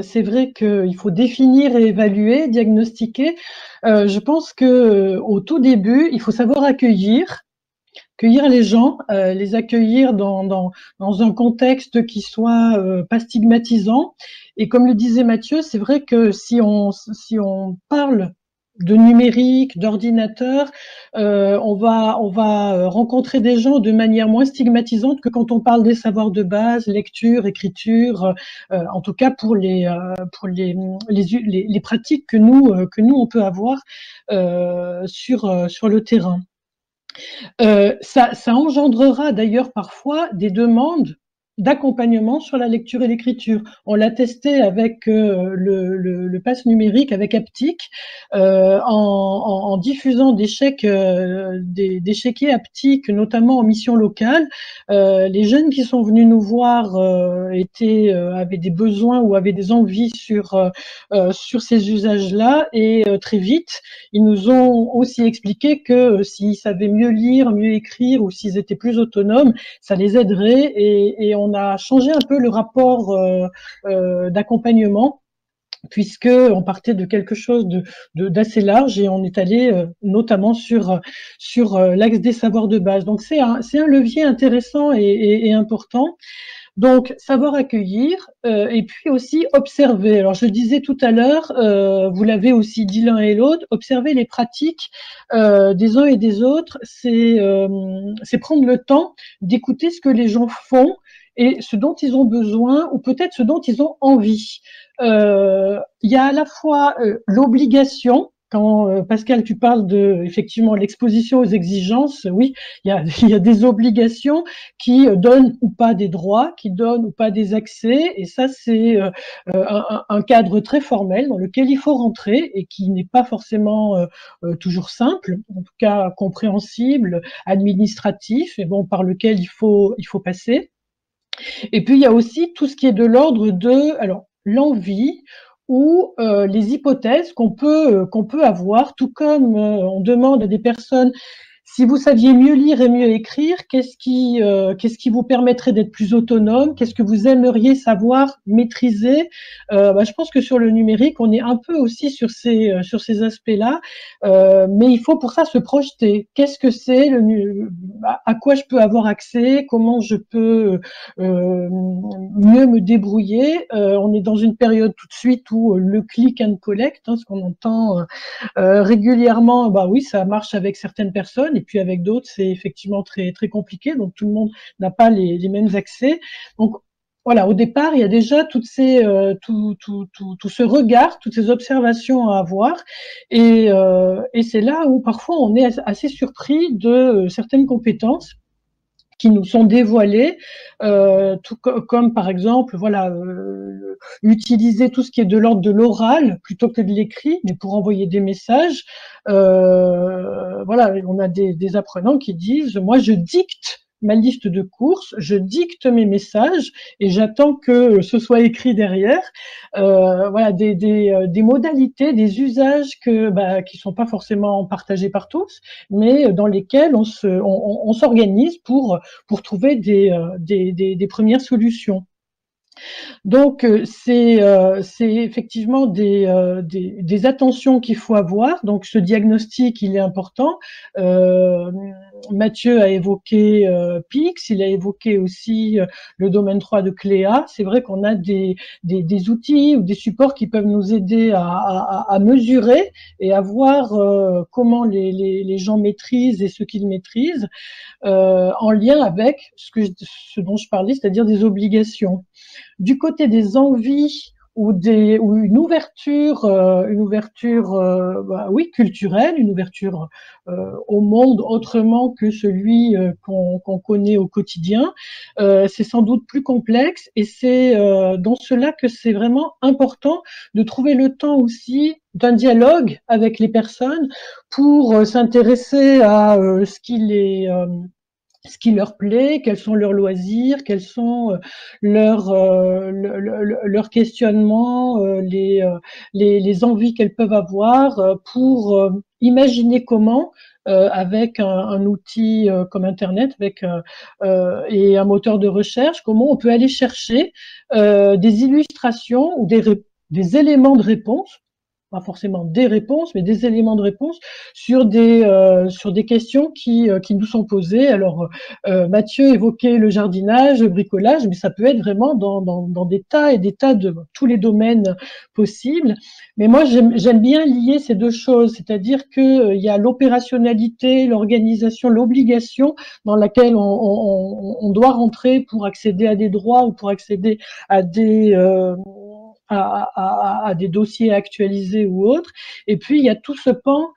c'est vrai qu'il faut définir et évaluer, diagnostiquer. Je pense que au tout début, il faut savoir accueillir les gens, les accueillir dans un contexte qui soit pas stigmatisant. Et comme le disait Mathieu, c'est vrai que si on parle de numérique, d'ordinateur, on va rencontrer des gens de manière moins stigmatisante que quand on parle des savoirs de base, lecture, écriture, en tout cas pour les pratiques que nous on peut avoir sur le terrain. Ça engendrera d'ailleurs parfois des demandes d'accompagnement sur la lecture et l'écriture. On l'a testé avec le pass numérique, avec Aptic, en diffusant des chèques, des chéquiers Aptic, notamment en mission locale. Les jeunes qui sont venus nous voir avaient des besoins ou avaient des envies sur ces usages-là, et très vite, ils nous ont aussi expliqué que s'ils savaient mieux lire, mieux écrire, ou s'ils étaient plus autonomes, ça les aiderait, et on a changé un peu le rapport d'accompagnement, puisque on partait de quelque chose d'assez large et on est allé notamment sur l'axe des savoirs de base. Donc c'est un levier intéressant et important. Donc, savoir accueillir et puis aussi observer. Alors, je le disais tout à l'heure, vous l'avez aussi dit l'un et l'autre, observer les pratiques des uns et des autres, c'est prendre le temps d'écouter ce que les gens font et ce dont ils ont besoin, ou peut-être ce dont ils ont envie. Il y a à la fois l'obligation. Quand Pascal, tu parles de effectivement l'exposition aux exigences, oui, il y a des obligations qui donnent ou pas des droits, qui donnent ou pas des accès, et ça c'est un cadre très formel dans lequel il faut rentrer et qui n'est pas forcément toujours simple, en tout cas compréhensible, administratif, et bon par lequel il faut passer. Et puis il y a aussi tout ce qui est de l'ordre de l'envie ou les hypothèses qu'on peut avoir, tout comme on demande à des personnes: si vous saviez mieux lire et mieux écrire, qu'est-ce qui vous permettrait d'être plus autonome? Qu'est-ce que vous aimeriez savoir maîtriser? Je pense que sur le numérique, on est un peu aussi sur ces aspects-là, mais il faut pour ça se projeter. Qu'est-ce que c'est à quoi je peux avoir accès? Comment je peux mieux me débrouiller? On est dans une période tout de suite où le click and collect, ce qu'on entend régulièrement, oui, ça marche avec certaines personnes, et puis avec d'autres, c'est effectivement très, très compliqué. Donc, tout le monde n'a pas les mêmes accès. Donc, voilà, au départ, il y a déjà tout ce regard, toutes ces observations à avoir. Et c'est là où parfois on est assez surpris de certaines compétences qui nous sont dévoilées, tout comme par exemple, utiliser tout ce qui est de l'ordre de l'oral plutôt que de l'écrit, mais pour envoyer des messages. On a des apprenants qui disent: moi, je dicte ma liste de courses, je dicte mes messages et j'attends que ce soit écrit derrière. Des modalités, des usages qui sont pas forcément partagés par tous, mais dans lesquels on s'organise pour trouver des premières solutions. Donc, c'est effectivement des attentions qu'il faut avoir. Donc, ce diagnostic, il est important. Mathieu a évoqué PIX, il a évoqué aussi le domaine 3 de Cléa. C'est vrai qu'on a des outils ou des supports qui peuvent nous aider à mesurer et à voir comment les gens maîtrisent et ce qu'ils maîtrisent, en lien avec ce dont je parlais, c'est-à-dire des obligations. Du côté des envies ou une ouverture, oui, culturelle, une ouverture au monde autrement que celui qu'on connaît au quotidien. C'est sans doute plus complexe et c'est dans cela que c'est vraiment important de trouver le temps aussi d'un dialogue avec les personnes pour s'intéresser à ce qui leur plaît, quels sont leurs loisirs, quels sont leurs questionnements, les envies qu'elles peuvent avoir pour imaginer comment, avec un outil comme Internet et un moteur de recherche, comment on peut aller chercher des illustrations ou des éléments de réponse, pas forcément des réponses, mais des éléments de réponse sur des questions qui nous sont posées. Alors, Mathieu évoquait le jardinage, le bricolage, mais ça peut être vraiment dans des tas et des tas de tous les domaines possibles. Mais moi, j'aime bien lier ces deux choses, c'est-à-dire qu'il y a l'opérationnalité, l'organisation, l'obligation dans laquelle on doit rentrer pour accéder à des droits ou pour accéder à des dossiers actualisés ou autres. Et puis, il y a tout ce pan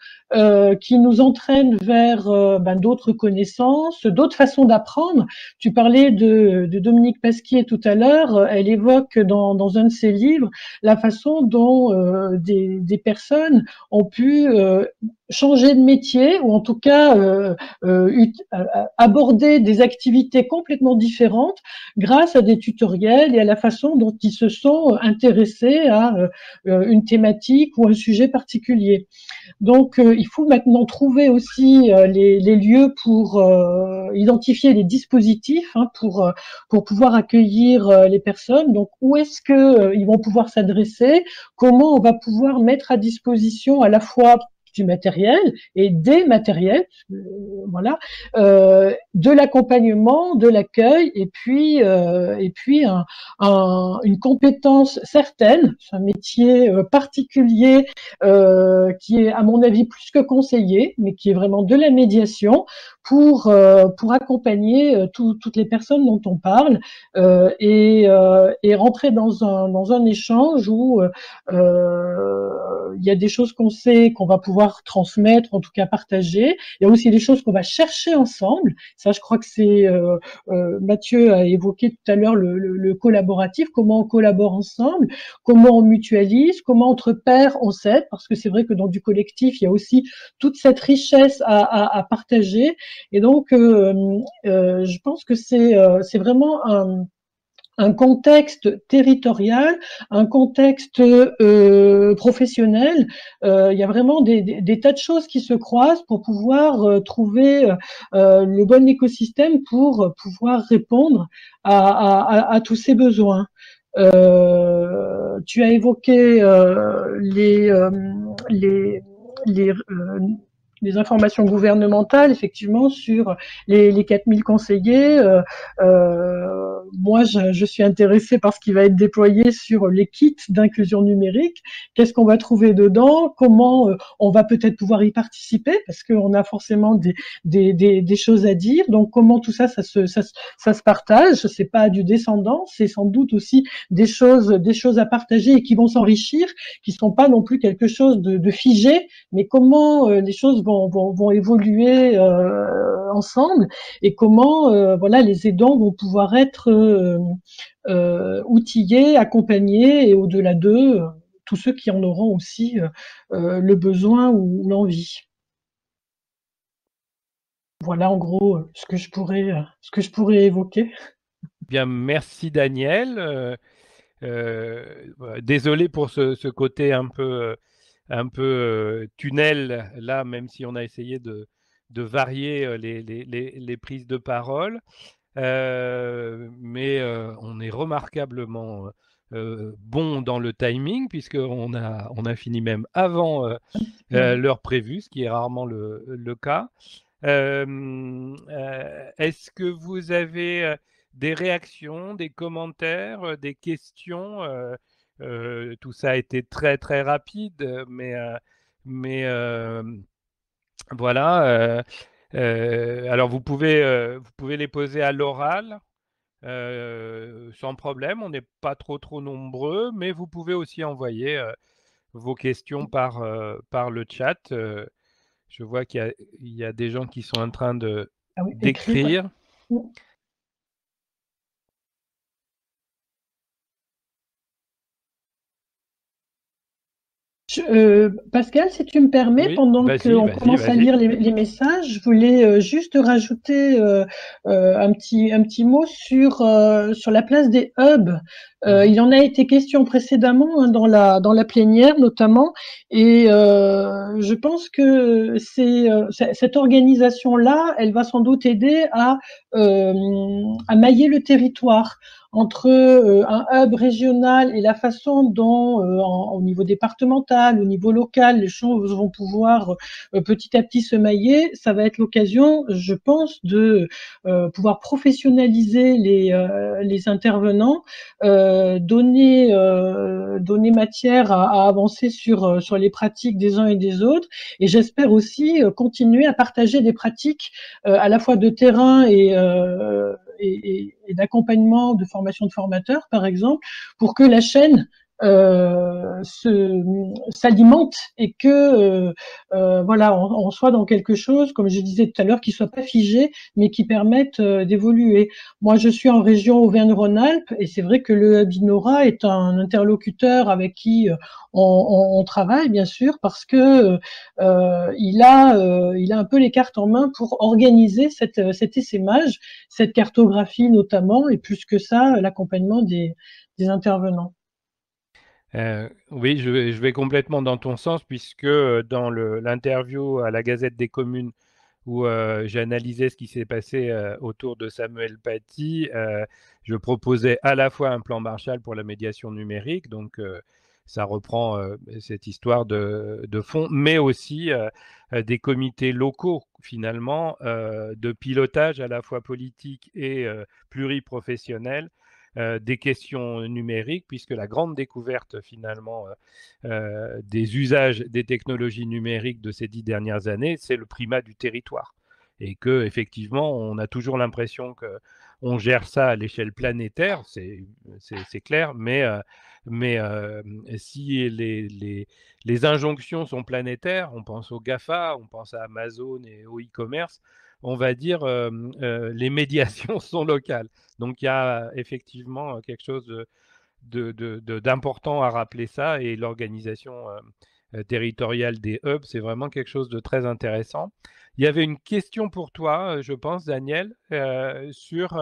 qui nous entraîne vers d'autres connaissances, d'autres façons d'apprendre. Tu parlais de Dominique Pasquier tout à l'heure. Elle évoque dans un de ses livres la façon dont des personnes ont pu changer de métier ou en tout cas aborder des activités complètement différentes grâce à des tutoriels et à la façon dont ils se sont intéressés à une thématique ou un sujet particulier. Donc, il faut maintenant trouver aussi les lieux pour identifier les dispositifs pour pouvoir accueillir les personnes. Donc, où est-ce que ils vont pouvoir s'adresser? Comment on va pouvoir mettre à disposition à la fois du matériel et des matériels, voilà, de l'accompagnement, de l'accueil, et puis une compétence certaine, un métier particulier qui est à mon avis plus que conseillé, mais qui est vraiment de la médiation pour accompagner toutes les personnes dont on parle et rentrer dans un échange où il y a des choses qu'on sait qu'on va pouvoir transmettre, en tout cas partager. Il y a aussi des choses qu'on va chercher ensemble. Ça, je crois que c'est Mathieu a évoqué tout à l'heure le collaboratif, comment on collabore ensemble, comment on mutualise, comment entre pairs on s'aide, parce que c'est vrai que dans du collectif, il y a aussi toute cette richesse à partager. Et donc, je pense que c'est vraiment un contexte territorial, un contexte professionnel. Il y a vraiment des tas de choses qui se croisent pour pouvoir trouver le bon écosystème pour pouvoir répondre à tous ces besoins. Tu as évoqué les, les informations gouvernementales, effectivement, sur les 4000 conseillers. Moi, je suis intéressée par ce qui va être déployé sur les kits d'inclusion numérique. Qu'est-ce qu'on va trouver dedans? Comment on va peut-être pouvoir y participer? Parce qu'on a forcément des choses à dire. Donc, comment tout ça, ça se partage? C'est pas du descendant, c'est sans doute aussi des choses à partager et qui vont s'enrichir, qui sont pas non plus quelque chose de figé, mais comment les choses vont évoluer ensemble et comment voilà, les aidants vont pouvoir être outillés, accompagnés et au-delà d'eux, tous ceux qui en auront aussi le besoin ou l'envie. Voilà en gros ce que je pourrais évoquer. Bien, merci Daniel. Désolé pour ce côté un peu tunnel là, même si on a essayé de varier les prises de parole. Mais on est remarquablement bon dans le timing, puisqu'on a fini même avant l'heure prévue, ce qui est rarement le cas. Est-ce que vous avez des réactions, des commentaires, des questions? Tout ça a été très très rapide, mais voilà. Alors vous pouvez les poser à l'oral sans problème. On n'est pas trop nombreux, mais vous pouvez aussi envoyer vos questions par le chat. Je vois qu'il y a des gens qui sont en train Ah oui, écrire. d'écrire. Pascal, si tu me permets, Oui, pendant qu'on commence à vas-y. lire les messages, je voulais juste rajouter un petit mot sur la place des hubs. Il en a été question précédemment, hein, dans la plénière notamment, et je pense que cette organisation-là, elle va sans doute aider à mailler le territoire entre un hub régional et la façon dont, au niveau départemental, au niveau local, les choses vont pouvoir petit à petit se mailler. Ça va être l'occasion, je pense, de pouvoir professionnaliser les intervenants, donner matière à avancer sur les pratiques des uns et des autres. Et j'espère aussi continuer à partager des pratiques à la fois de terrain et d'accompagnement, de formation de formateurs, par exemple, pour que la chaîne s'alimente et que voilà, on soit dans quelque chose, comme je disais tout à l'heure, qui soit pas figé, mais qui permette d'évoluer. Moi, je suis en région Auvergne-Rhône-Alpes et c'est vrai que le Hub Innora est un interlocuteur avec qui on travaille, bien sûr, parce que il a un peu les cartes en main pour organiser cet essaimage, cette cartographie notamment, et plus que ça, l'accompagnement des intervenants. Oui, je vais complètement dans ton sens, puisque dans l'interview à la Gazette des Communes, où j'ai analysé ce qui s'est passé autour de Samuel Paty, je proposais à la fois un plan Marshall pour la médiation numérique, donc ça reprend cette histoire de fond, mais aussi des comités locaux, finalement, de pilotage à la fois politique et pluriprofessionnel, des questions numériques, puisque la grande découverte finalement des usages des technologies numériques de ces 10 dernières années, c'est le primat du territoire. Et que effectivement, on a toujours l'impression qu'on gère ça à l'échelle planétaire, c'est clair, mais si les injonctions sont planétaires, on pense au GAFA, on pense à Amazon et au e-commerce, on va dire les médiations sont locales. Donc il y a effectivement quelque chose d'important à rappeler ça, et l'organisation territoriale des hubs, c'est vraiment quelque chose de très intéressant. Il y avait une question pour toi, je pense, Daniel, sur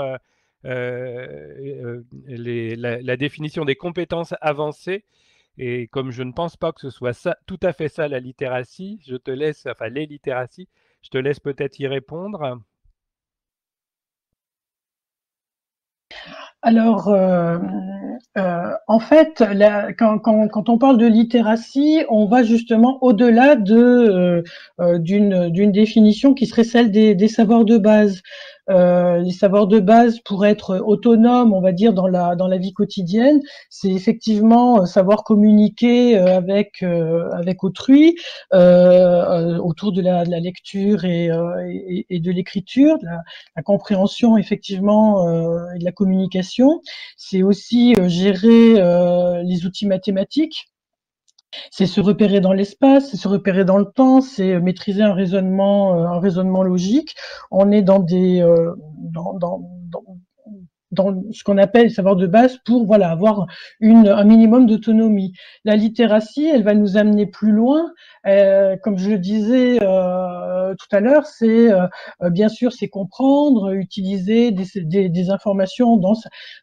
la définition des compétences avancées. Et comme je ne pense pas que ce soit ça, tout à fait ça, la littératie, je te laisse, enfin les littératies, je te laisse peut-être y répondre. Alors, en fait, quand on parle de littératie, on va justement au-delà d'une définition qui serait celle des savoirs de base. Les savoirs de base pour être autonome, on va dire, dans la vie quotidienne, c'est effectivement savoir communiquer avec autrui, autour de la lecture et de l'écriture, de la compréhension effectivement et de la communication. C'est aussi gérer les outils mathématiques. C'est se repérer dans l'espace, c'est se repérer dans le temps, c'est maîtriser un raisonnement logique. On est dans dans ce qu'on appelle le savoir de base pour voilà avoir un minimum d'autonomie. La littératie, elle va nous amener plus loin. Comme je le disais tout à l'heure, c'est bien sûr c'est comprendre, utiliser des informations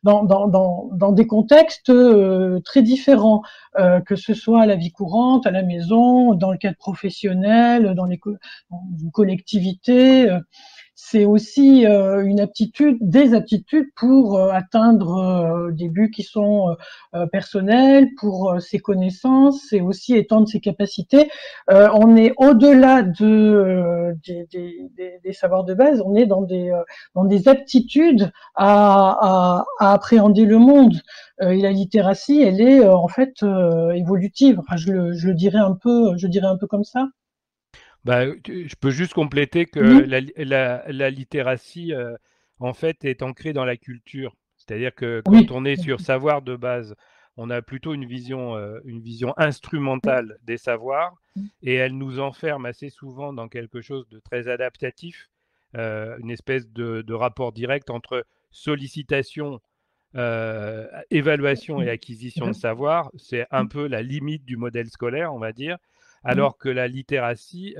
dans des contextes très différents, que ce soit à la vie courante, à la maison, dans le cadre professionnel, dans une collectivité. C'est aussi des aptitudes pour atteindre des buts qui sont personnels, pour ses connaissances et aussi étendre ses capacités. On est au-delà des savoirs de base, on est dans des aptitudes à appréhender le monde. Et la littératie, elle est en fait évolutive. Enfin, je le dirais un peu comme ça. Bah, je peux juste compléter que Oui. la littératie, en fait, est ancrée dans la culture. C'est-à-dire que Oui. quand on est sur savoir de base, on a plutôt une vision instrumentale des savoirs et elle nous enferme assez souvent dans quelque chose de très adaptatif, une espèce de rapport direct entre sollicitation, évaluation et acquisition de savoir. C'est un peu la limite du modèle scolaire, on va dire, alors que la littératie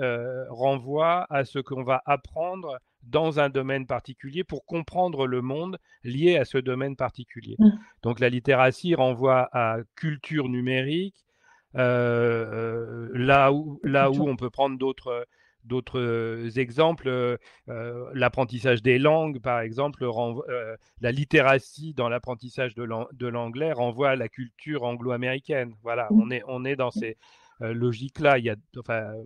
renvoie à ce qu'on va apprendre dans un domaine particulier pour comprendre le monde lié à ce domaine particulier. Donc la littératie renvoie à culture numérique, là où on peut prendre d'autres exemples, l'apprentissage des langues, par exemple, la littératie dans l'apprentissage de l'anglais renvoie à la culture anglo-américaine. Voilà, on est dans ces logiques-là.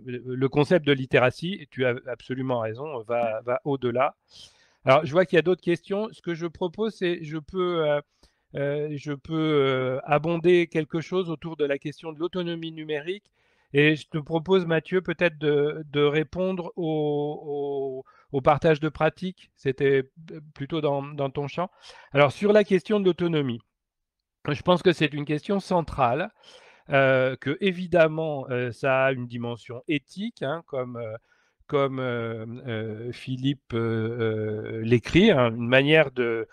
Le concept de littératie, tu as absolument raison, va au-delà. Alors, je vois qu'il y a d'autres questions. Ce que je propose, c'est je peux abonder quelque chose autour de la question de l'autonomie numérique. Et je te propose, Mathieu, peut-être de répondre au partage de pratiques. C'était plutôt dans ton champ. Alors, sur la question de l'autonomie, je pense que c'est une question centrale, que évidemment, ça a une dimension éthique, hein, comme Philippe l'écrit, hein, une manière de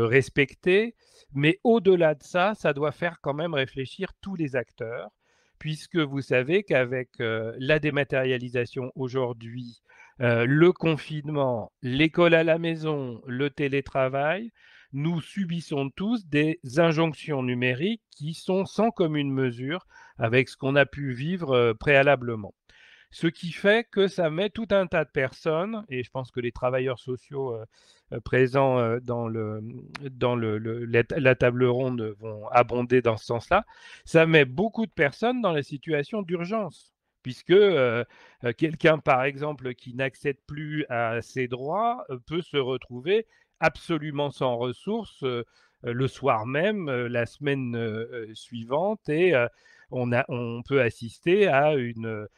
respecter, mais au-delà de ça, ça doit faire quand même réfléchir tous les acteurs, puisque vous savez qu'avec la dématérialisation aujourd'hui, le confinement, l'école à la maison, le télétravail, nous subissons tous des injonctions numériques qui sont sans commune mesure avec ce qu'on a pu vivre préalablement. Ce qui fait que ça met tout un tas de personnes, et je pense que les travailleurs sociaux présents dans la table ronde vont abonder dans ce sens-là, ça met beaucoup de personnes dans la situation d'urgence, puisque quelqu'un, par exemple, qui n'accède plus à ses droits peut se retrouver absolument sans ressources le soir même, la semaine suivante, et on peut assister à une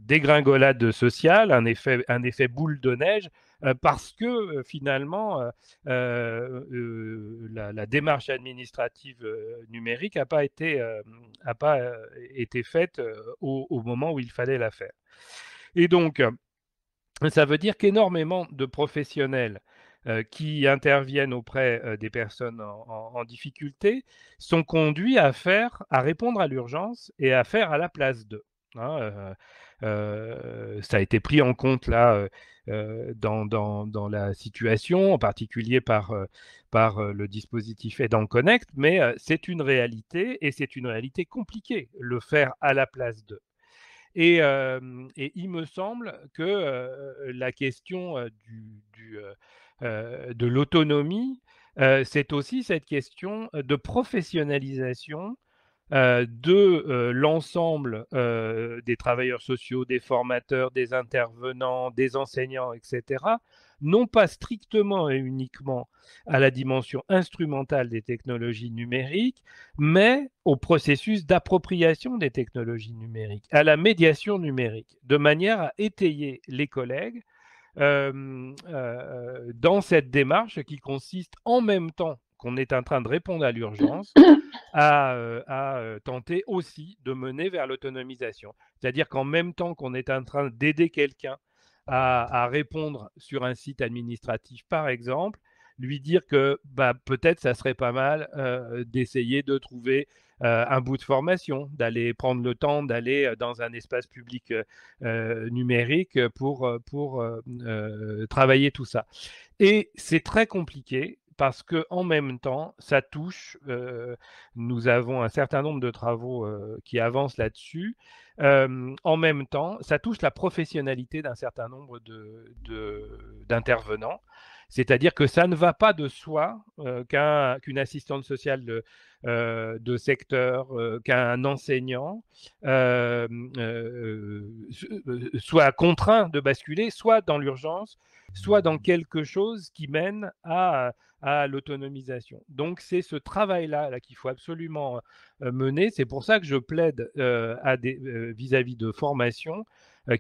dégringolade sociale, un effet boule de neige, parce que finalement, la démarche administrative numérique n'a pas été faite au moment où il fallait la faire. Et donc, ça veut dire qu'énormément de professionnels qui interviennent auprès des personnes en difficulté sont conduits à répondre à l'urgence et à faire à la place d'eux. Hein, ça a été pris en compte là dans la situation, en particulier par le dispositif Aidant Connect, mais c'est une réalité et c'est une réalité compliquée, le faire à la place d'eux. Et il me semble que la question de l'autonomie, c'est aussi cette question de professionnalisation de l'ensemble des travailleurs sociaux, des formateurs, des intervenants, des enseignants, etc., non pas strictement et uniquement à la dimension instrumentale des technologies numériques, mais au processus d'appropriation des technologies numériques, à la médiation numérique, de manière à étayer les collègues dans cette démarche qui consiste, en même temps qu'on est en train de répondre à l'urgence, à tenter aussi de mener vers l'autonomisation. C'est-à-dire qu'en même temps qu'on est en train d'aider quelqu'un à répondre sur un site administratif, par exemple, lui dire que peut-être ça serait pas mal d'essayer de trouver un bout de formation, d'aller prendre le temps d'aller dans un espace public numérique pour travailler tout ça. Et c'est très compliqué parce qu'en même temps, ça touche, nous avons un certain nombre de travaux qui avancent là-dessus, en même temps, ça touche la professionnalité d'un certain nombre d'intervenants. C'est-à-dire que ça ne va pas de soi qu'une assistante sociale de secteur, qu'un enseignant soit contraint de basculer soit dans l'urgence, soit dans quelque chose qui mène à l'autonomisation. Donc c'est ce travail-là qu'il faut absolument mener. C'est pour ça que je plaide vis-à-vis de formation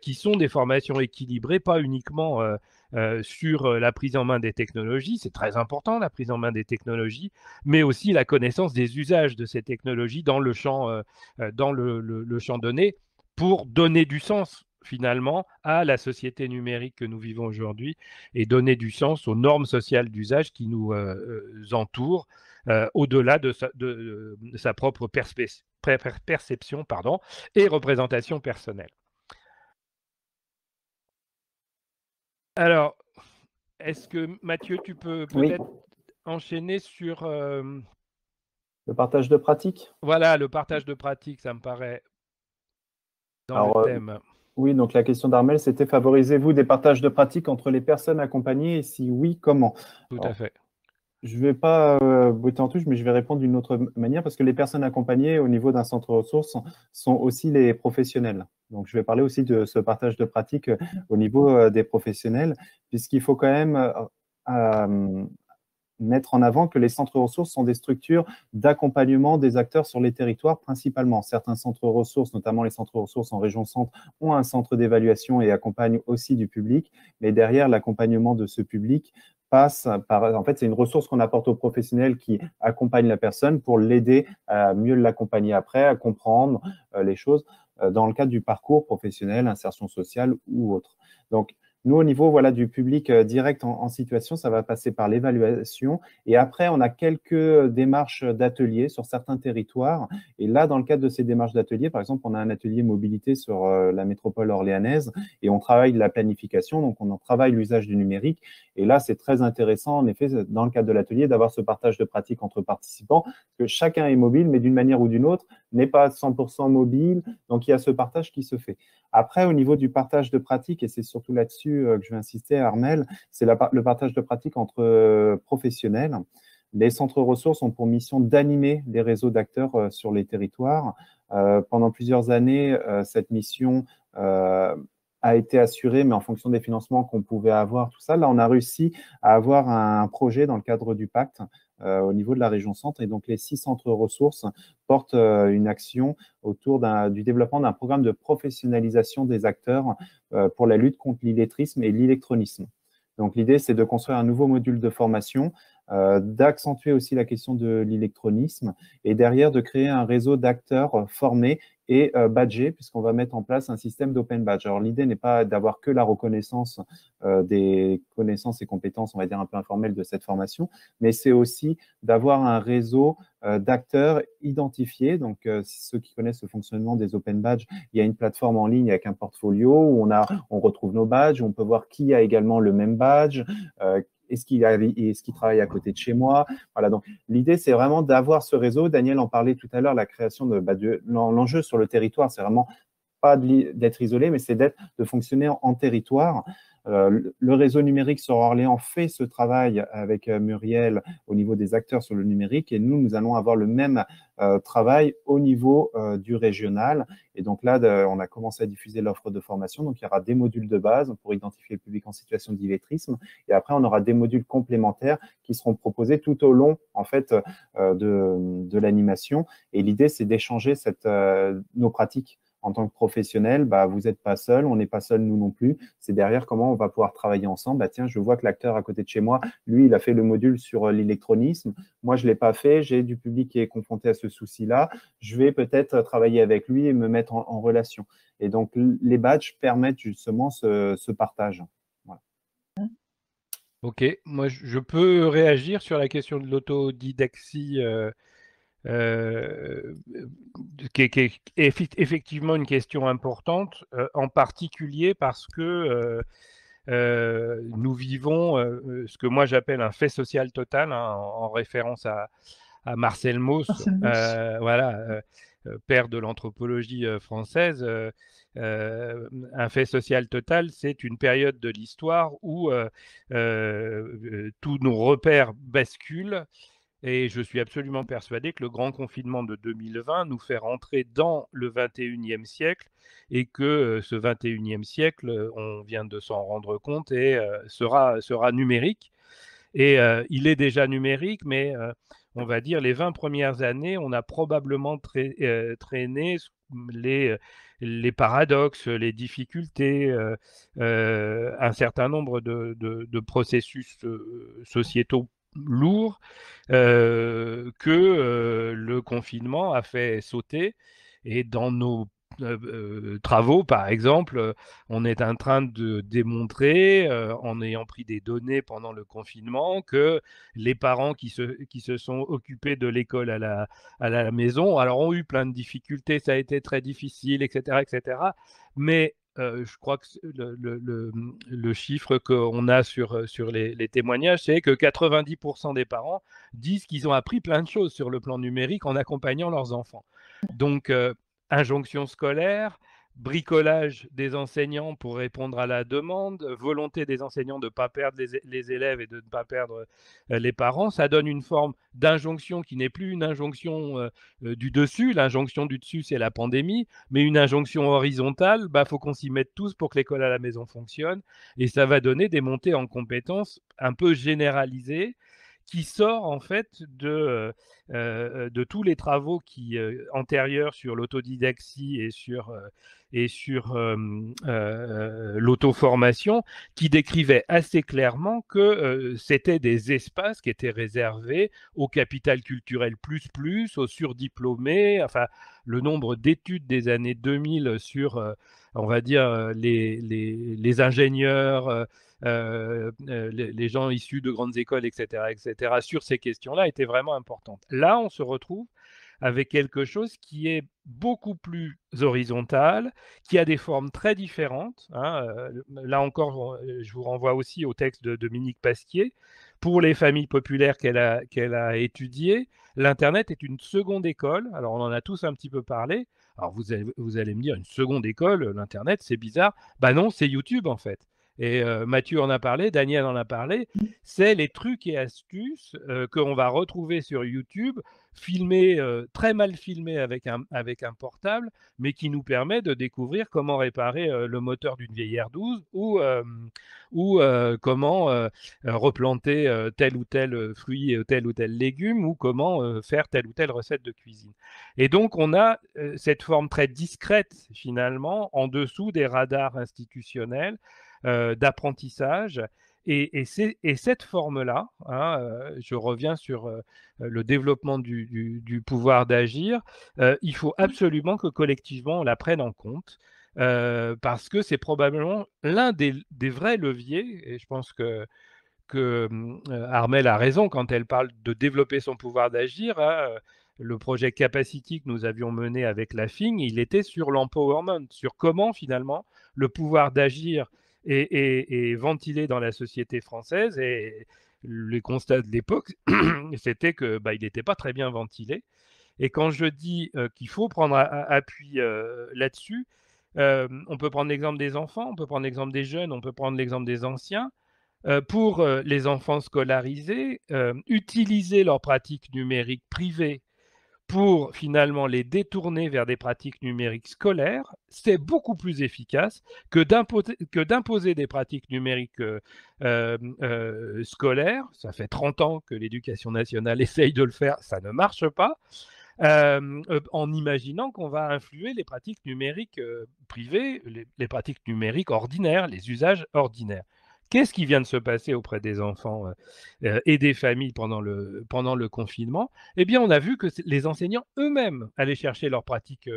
qui sont des formations équilibrées, pas uniquement sur la prise en main des technologies, c'est très important la prise en main des technologies, mais aussi la connaissance des usages de ces technologies dans le champ donné pour donner du sens finalement à la société numérique que nous vivons aujourd'hui et donner du sens aux normes sociales d'usage qui nous entourent au-delà de sa propre perception et représentation personnelle. Alors, est-ce que Mathieu, tu peux peut-être enchaîner sur… Le partage de pratiques? Voilà, le partage de pratiques, ça me paraît dans le thème. Oui, donc la question d'Armel, c'était favorisez-vous des partages de pratiques entre les personnes accompagnées et si oui, comment? Tout à fait. Je ne vais pas botter en touche, mais je vais répondre d'une autre manière parce que les personnes accompagnées au niveau d'un centre ressources sont aussi les professionnels. Donc, je vais parler aussi de ce partage de pratiques au niveau des professionnels, puisqu'il faut quand même mettre en avant que les centres ressources sont des structures d'accompagnement des acteurs sur les territoires principalement. Certains centres ressources, notamment les centres ressources en région centre, ont un centre d'évaluation et accompagnent aussi du public, mais derrière l'accompagnement de ce public passe par, en fait, c'est une ressource qu'on apporte aux professionnels qui accompagnent la personne pour l'aider à mieux l'accompagner après, à comprendre les choses dans le cadre du parcours professionnel, insertion sociale ou autre. Donc, nous, au niveau du public direct en situation, ça va passer par l'évaluation. Et après, on a quelques démarches d'ateliers sur certains territoires. Et là, dans le cadre de ces démarches d'ateliers, par exemple, on a un atelier mobilité sur la métropole orléanaise et on travaille de la planification, donc on en travaille l'usage du numérique. Et là, c'est très intéressant, en effet, dans le cadre de l'atelier, d'avoir ce partage de pratiques entre participants, parce que chacun est mobile, mais d'une manière ou d'une autre, n'est pas 100% mobile. Donc, il y a ce partage qui se fait. Après, au niveau du partage de pratiques, et c'est surtout là-dessus que je vais insister, Armel, c'est le partage de pratiques entre professionnels. Les centres ressources ont pour mission d'animer les réseaux d'acteurs sur les territoires. Pendant plusieurs années, cette mission a été assurée, mais en fonction des financements qu'on pouvait avoir, tout ça. Là, on a réussi à avoir un projet dans le cadre du pacte au niveau de la région centre. Et donc, les 6 centres ressources portent une action autour du développement d'un programme de professionnalisation des acteurs pour la lutte contre l'illettrisme et l'électronisme. Donc, l'idée, c'est de construire un nouveau module de formation, d'accentuer aussi la question de l'électronisme et derrière de créer un réseau d'acteurs formés et badgés, puisqu'on va mettre en place un système d'open badge. Alors, l'idée n'est pas d'avoir que la reconnaissance des connaissances et compétences, on va dire un peu informelles de cette formation, mais c'est aussi d'avoir un réseau d'acteurs identifiés. Donc, ceux qui connaissent le fonctionnement des open badges, il y a une plateforme en ligne avec un portfolio où on retrouve nos badges, on peut voir qui a également le même badge, est-ce qu'il travaille à côté de chez moi? Voilà, donc l'idée, c'est vraiment d'avoir ce réseau. Daniel en parlait tout à l'heure, la création de l'enjeu sur le territoire, c'est vraiment pas d'être isolé, mais c'est de fonctionner en territoire. Le réseau numérique sur Orléans fait ce travail avec Muriel au niveau des acteurs sur le numérique et nous allons avoir le même travail au niveau du régional. Et donc là, on a commencé à diffuser l'offre de formation. Donc, il y aura des modules de base pour identifier le public en situation d'illettrisme. Et après, on aura des modules complémentaires qui seront proposés tout au long, en fait, de l'animation. Et l'idée, c'est d'échanger nos pratiques. En tant que professionnel, vous n'êtes pas seul, on n'est pas seul nous non plus. C'est derrière comment on va pouvoir travailler ensemble. Tiens, je vois que l'acteur à côté de chez moi, lui, il a fait le module sur l'électronisme. Moi, je ne l'ai pas fait. J'ai du public qui est confronté à ce souci-là. Je vais peut-être travailler avec lui et me mettre en relation. Et donc, les badges permettent justement ce partage. Voilà. Ok, moi, je peux réagir sur la question de l'autodidaxie qui est effectivement une question importante, en particulier parce que nous vivons ce que moi j'appelle un fait social total, hein, en référence à Marcel Mauss, voilà, père de l'anthropologie française. Un fait social total, c'est une période de l'histoire où tous nos repères basculent. Et je suis absolument persuadé que le grand confinement de 2020 nous fait rentrer dans le 21e siècle et que ce 21e siècle, on vient de s'en rendre compte, et sera numérique. Et il est déjà numérique, mais on va dire, les 20 premières années, on a probablement traîné les paradoxes, les difficultés, un certain nombre de processus sociétaux lourds que le confinement a fait sauter. Et dans nos travaux, par exemple, on est en train de démontrer, en ayant pris des données pendant le confinement, que les parents qui se sont occupés de l'école à la maison, alors ont eu plein de difficultés, ça a été très difficile, etc., etc. Mais je crois que le chiffre qu'on a sur les témoignages, c'est que 90% des parents disent qu'ils ont appris plein de choses sur le plan numérique en accompagnant leurs enfants. Donc, injonction scolaire, bricolage des enseignants pour répondre à la demande, volonté des enseignants de ne pas perdre les élèves et de ne pas perdre les parents, ça donne une forme d'injonction qui n'est plus une injonction du dessus. L'injonction du dessus, c'est la pandémie, mais une injonction horizontale, bah, faut qu'on s'y mette tous pour que l'école à la maison fonctionne, et ça va donner des montées en compétences un peu généralisées qui sort en fait de tous les travaux antérieurs sur l'autodidactie et sur l'auto-formation, qui décrivaient assez clairement que c'était des espaces qui étaient réservés au capital culturel plus, aux surdiplômés, enfin le nombre d'études des années 2000 sur, on va dire, les ingénieurs, les gens issus de grandes écoles, etc., sur ces questions-là étaient vraiment importantes. Là, on se retrouve avec quelque chose qui est beaucoup plus horizontal, qui a des formes très différentes. Hein. Là encore, je vous renvoie aussi au texte de Dominique Pasquier. Pour les familles populaires qu'elle a étudiées, l'Internet est une seconde école. Alors, on en a tous un petit peu parlé. Alors, vous allez me dire, une seconde école, l'Internet, c'est bizarre. Ben non, c'est YouTube, en fait. Et Mathieu en a parlé, Daniel en a parlé, c'est les trucs et astuces qu'on va retrouver sur YouTube, filmés, très mal filmés avec un portable, mais qui nous permet de découvrir comment réparer le moteur d'une vieille R12 ou comment replanter tel ou tel fruit, tel ou tel légume, ou comment faire telle ou telle recette de cuisine. Et donc, on a cette forme très discrète, finalement, en dessous des radars institutionnels, d'apprentissage. Et cette forme-là, hein, je reviens sur le développement du pouvoir d'agir, il faut absolument que collectivement on la prenne en compte, parce que c'est probablement l'un des vrais leviers, et je pense que Armelle a raison quand elle parle de développer son pouvoir d'agir. Hein, le projet Capacity que nous avions mené avec la FIN, il était sur l'empowerment, sur comment finalement le pouvoir d'agir est ventilé dans la société française. Et les constats de l'époque, c'était que il n'était pas très bien ventilé. Et quand je dis qu'il faut prendre appui là-dessus, on peut prendre l'exemple des enfants, on peut prendre l'exemple des jeunes, on peut prendre l'exemple des anciens. Pour les enfants scolarisés, utiliser leurs pratiques numériques privées pour finalement les détourner vers des pratiques numériques scolaires, c'est beaucoup plus efficace que d'imposer des pratiques numériques scolaires. Ça fait 30 ans que l'éducation nationale essaye de le faire, ça ne marche pas. En imaginant qu'on va influer les pratiques numériques privées, les pratiques numériques ordinaires, les usages ordinaires. Qu'est-ce qui vient de se passer auprès des enfants et des familles pendant le confinement? Eh bien, on a vu que les enseignants eux-mêmes allaient chercher leurs pratiques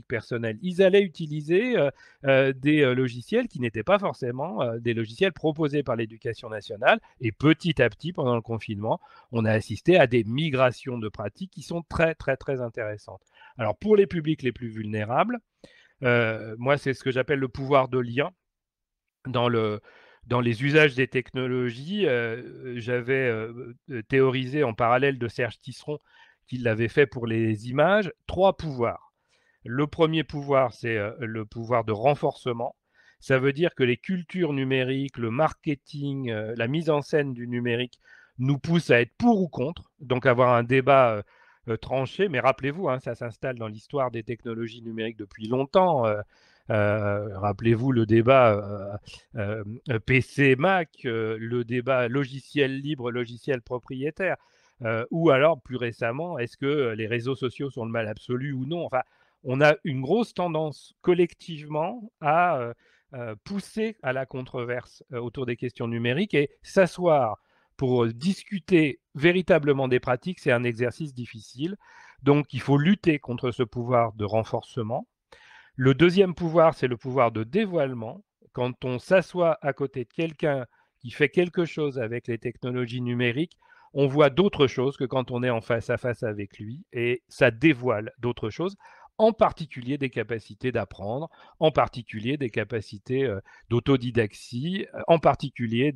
personnelles. Ils allaient utiliser des logiciels qui n'étaient pas forcément des logiciels proposés par l'Éducation nationale. Et petit à petit, pendant le confinement, on a assisté à des migrations de pratiques qui sont très, très, très intéressantes. Alors, pour les publics les plus vulnérables, moi, c'est ce que j'appelle le pouvoir de lien. Dans les usages des technologies, j'avais théorisé en parallèle de Serge Tisseron, qui l'avait fait pour les images, 3 pouvoirs. Le premier pouvoir, c'est le pouvoir de renforcement. Ça veut dire que les cultures numériques, le marketing, la mise en scène du numérique nous poussent à être pour ou contre, donc avoir un débat tranché. Mais rappelez-vous, hein, ça s'installe dans l'histoire des technologies numériques depuis longtemps. Rappelez-vous le débat PC-Mac, le débat logiciel libre, logiciel propriétaire. ou alors plus récemment, est-ce que les réseaux sociaux sont le mal absolu ou non? Enfin, on a une grosse tendance collectivement à pousser à la controverse autour des questions numériques, et s'asseoir pour discuter véritablement des pratiques, c'est un exercice difficile. Donc, il faut lutter contre ce pouvoir de renforcement. Le deuxième pouvoir, c'est le pouvoir de dévoilement. Quand on s'assoit à côté de quelqu'un qui fait quelque chose avec les technologies numériques, on voit d'autres choses que quand on est en face à face avec lui, et ça dévoile d'autres choses, en particulier des capacités d'apprendre, en particulier des capacités d'autodidaxie, en particulier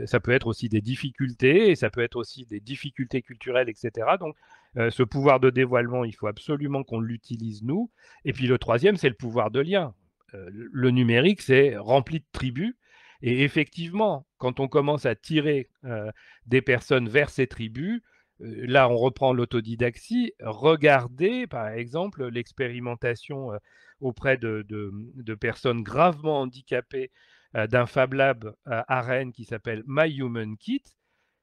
ça peut être aussi des difficultés, et ça peut être aussi des difficultés culturelles, etc. Donc, ce pouvoir de dévoilement, il faut absolument qu'on l'utilise nous. Et puis le troisième, c'est le pouvoir de lien. Le numérique, c'est rempli de tribus. Et effectivement, quand on commence à tirer des personnes vers ces tribus, là, on reprend l'autodidaxie. Regardez, par exemple, l'expérimentation auprès de personnes gravement handicapées d'un Fab Lab à Rennes qui s'appelle My Human Kit.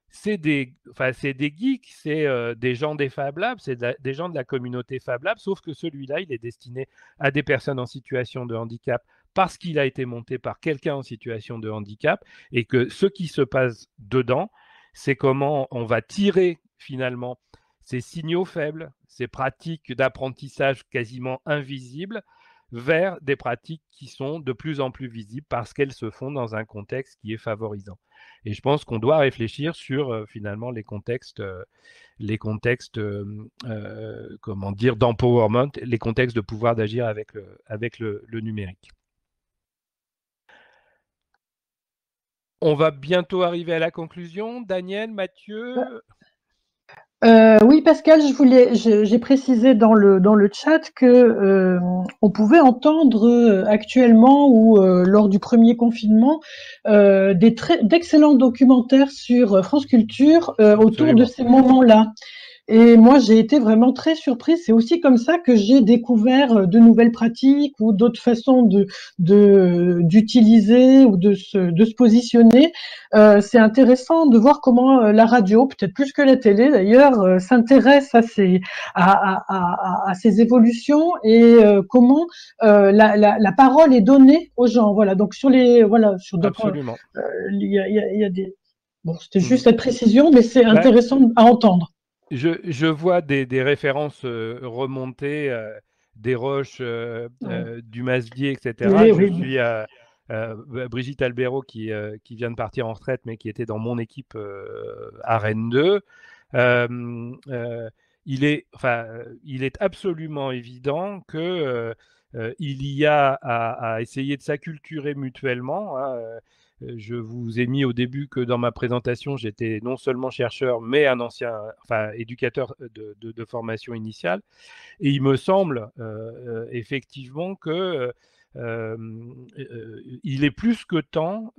C'est des geeks, c'est des gens des Fab Labs, c'est des gens de la communauté Fab Lab, sauf que celui-là, il est destiné à des personnes en situation de handicap parce qu'il a été monté par quelqu'un en situation de handicap, et que ce qui se passe dedans, c'est comment on va tirer finalement ces signaux faibles, ces pratiques d'apprentissage quasiment invisibles, vers des pratiques qui sont de plus en plus visibles parce qu'elles se font dans un contexte qui est favorisant. Et je pense qu'on doit réfléchir sur finalement comment dire, d'empowerment, les contextes de pouvoir d'agir avec le numérique. On va bientôt arriver à la conclusion. Daniel, Mathieu? Oui, Pascal, j'ai précisé dans le chat que on pouvait entendre actuellement ou lors du premier confinement d'excellents documentaires sur France Culture autour de ces moments-là. Et moi, j'ai été vraiment très surprise. C'est aussi comme ça que j'ai découvert de nouvelles pratiques ou d'autres façons d'utiliser ou de se positionner. C'est intéressant de voir comment la radio, peut-être plus que la télé d'ailleurs, s'intéresse à ces évolutions et comment la parole est donnée aux gens. Voilà. Donc sur Absolument. il y a des. Bon, c'était juste cette précision, mais c'est intéressant à entendre. Je vois des références remontées, des Roches, du Maslier, etc. Je suis à Brigitte Albero qui vient de partir en retraite, mais qui était dans mon équipe à Rennes 2. Il est absolument évident que il y a à essayer de s'acculturer mutuellement. Hein. Je vous ai mis au début que dans ma présentation, j'étais non seulement chercheur, mais un ancien, éducateur de formation initiale. Et il me semble effectivement que il est plus que temps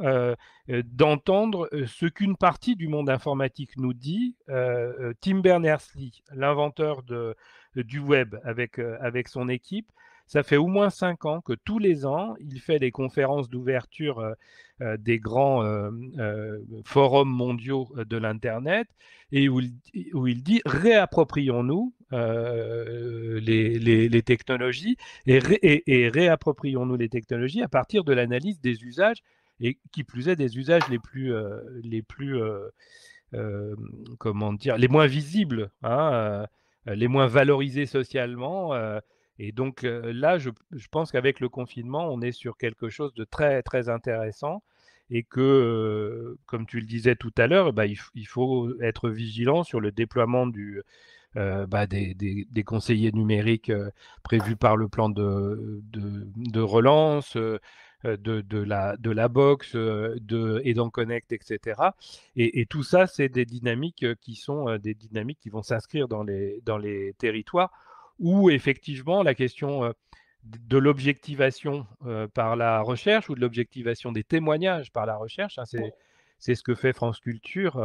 d'entendre ce qu'une partie du monde informatique nous dit. Tim Berners-Lee, l'inventeur du web avec son équipe, ça fait au moins 5 ans que tous les ans, il fait des conférences d'ouverture des grands forums mondiaux de l'Internet, et où il dit réapproprions-nous les technologies, et réapproprions-nous les technologies à partir de l'analyse des usages, et qui plus est des usages comment dire, les moins visibles, hein, les moins valorisés socialement. Et donc là, je pense qu'avec le confinement, on est sur quelque chose de très, très intéressant, et que, comme tu le disais tout à l'heure, il faut être vigilant sur le déploiement des conseillers numériques prévus par le plan de relance, de la box, Edan Connect, etc. Et tout ça, c'est des dynamiques qui sont des dynamiques qui vont s'inscrire dans les territoires où effectivement la question de l'objectivation par la recherche, ou de l'objectivation des témoignages par la recherche, hein, c'est ce que fait France Culture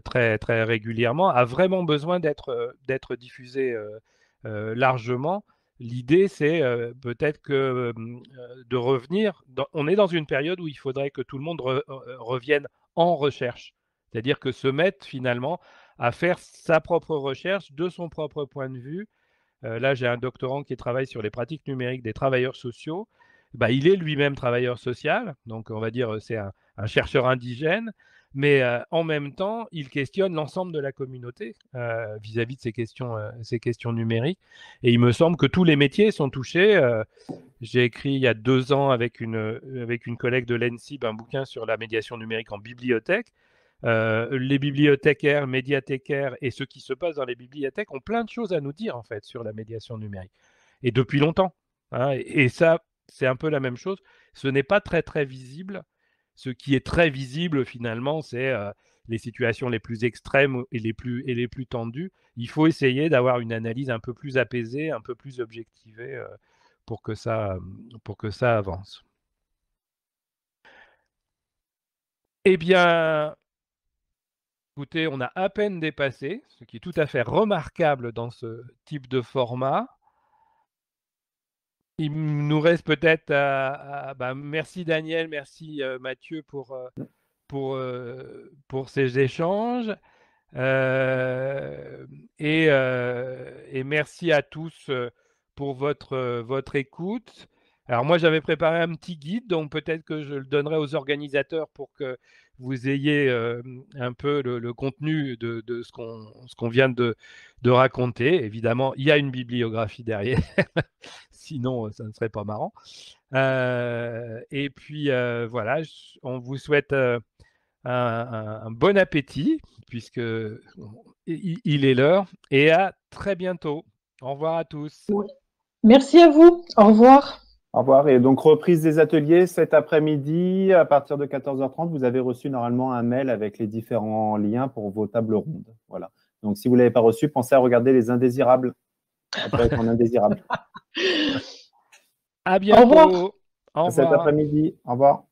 très, très régulièrement, a vraiment besoin d'être diffusé largement. L'idée, c'est peut-être de revenir. On est dans une période où il faudrait que tout le monde revienne en recherche. C'est-à-dire que se mettre finalement à faire sa propre recherche de son propre point de vue. Là, j'ai un doctorant qui travaille sur les pratiques numériques des travailleurs sociaux. Bah, il est lui-même travailleur social, donc on va dire c'est un chercheur indigène, mais en même temps, il questionne l'ensemble de la communauté vis-à-vis de ces questions numériques. Et il me semble que tous les métiers sont touchés. J'ai écrit il y a 2 ans avec une collègue de l'ENSIB un bouquin sur la médiation numérique en bibliothèque. Les bibliothécaires, médiathécaires et ceux qui se passent dans les bibliothèques ont plein de choses à nous dire en fait sur la médiation numérique. Et depuis longtemps. Hein, et ça, c'est un peu la même chose. Ce n'est pas très très visible. Ce qui est très visible finalement, c'est les situations les plus extrêmes et les plus tendues. Il faut essayer d'avoir une analyse un peu plus apaisée, un peu plus objectivée pour que ça avance. Eh bien, écoutez, on a à peine dépassé, ce qui est tout à fait remarquable dans ce type de format. Il nous reste peut-être merci Daniel, merci Mathieu pour ces échanges. Et merci à tous pour votre écoute. Alors moi, j'avais préparé un petit guide, donc peut-être que je le donnerai aux organisateurs pour que vous ayez un peu le contenu de ce qu'on vient de raconter. Évidemment, il y a une bibliographie derrière, sinon ça ne serait pas marrant. Et puis voilà, on vous souhaite un bon appétit, puisque il est l'heure, et à très bientôt. Au revoir à tous. Oui. Merci à vous. Au revoir. Au revoir. Et donc, reprise des ateliers cet après-midi, à partir de 14h30, vous avez reçu normalement un mail avec les différents liens pour vos tables rondes. Voilà. Donc, si vous ne l'avez pas reçu, pensez à regarder les indésirables. Ça peut être en indésirable. À bientôt. Au revoir. Au revoir. Cet après-midi. Au revoir.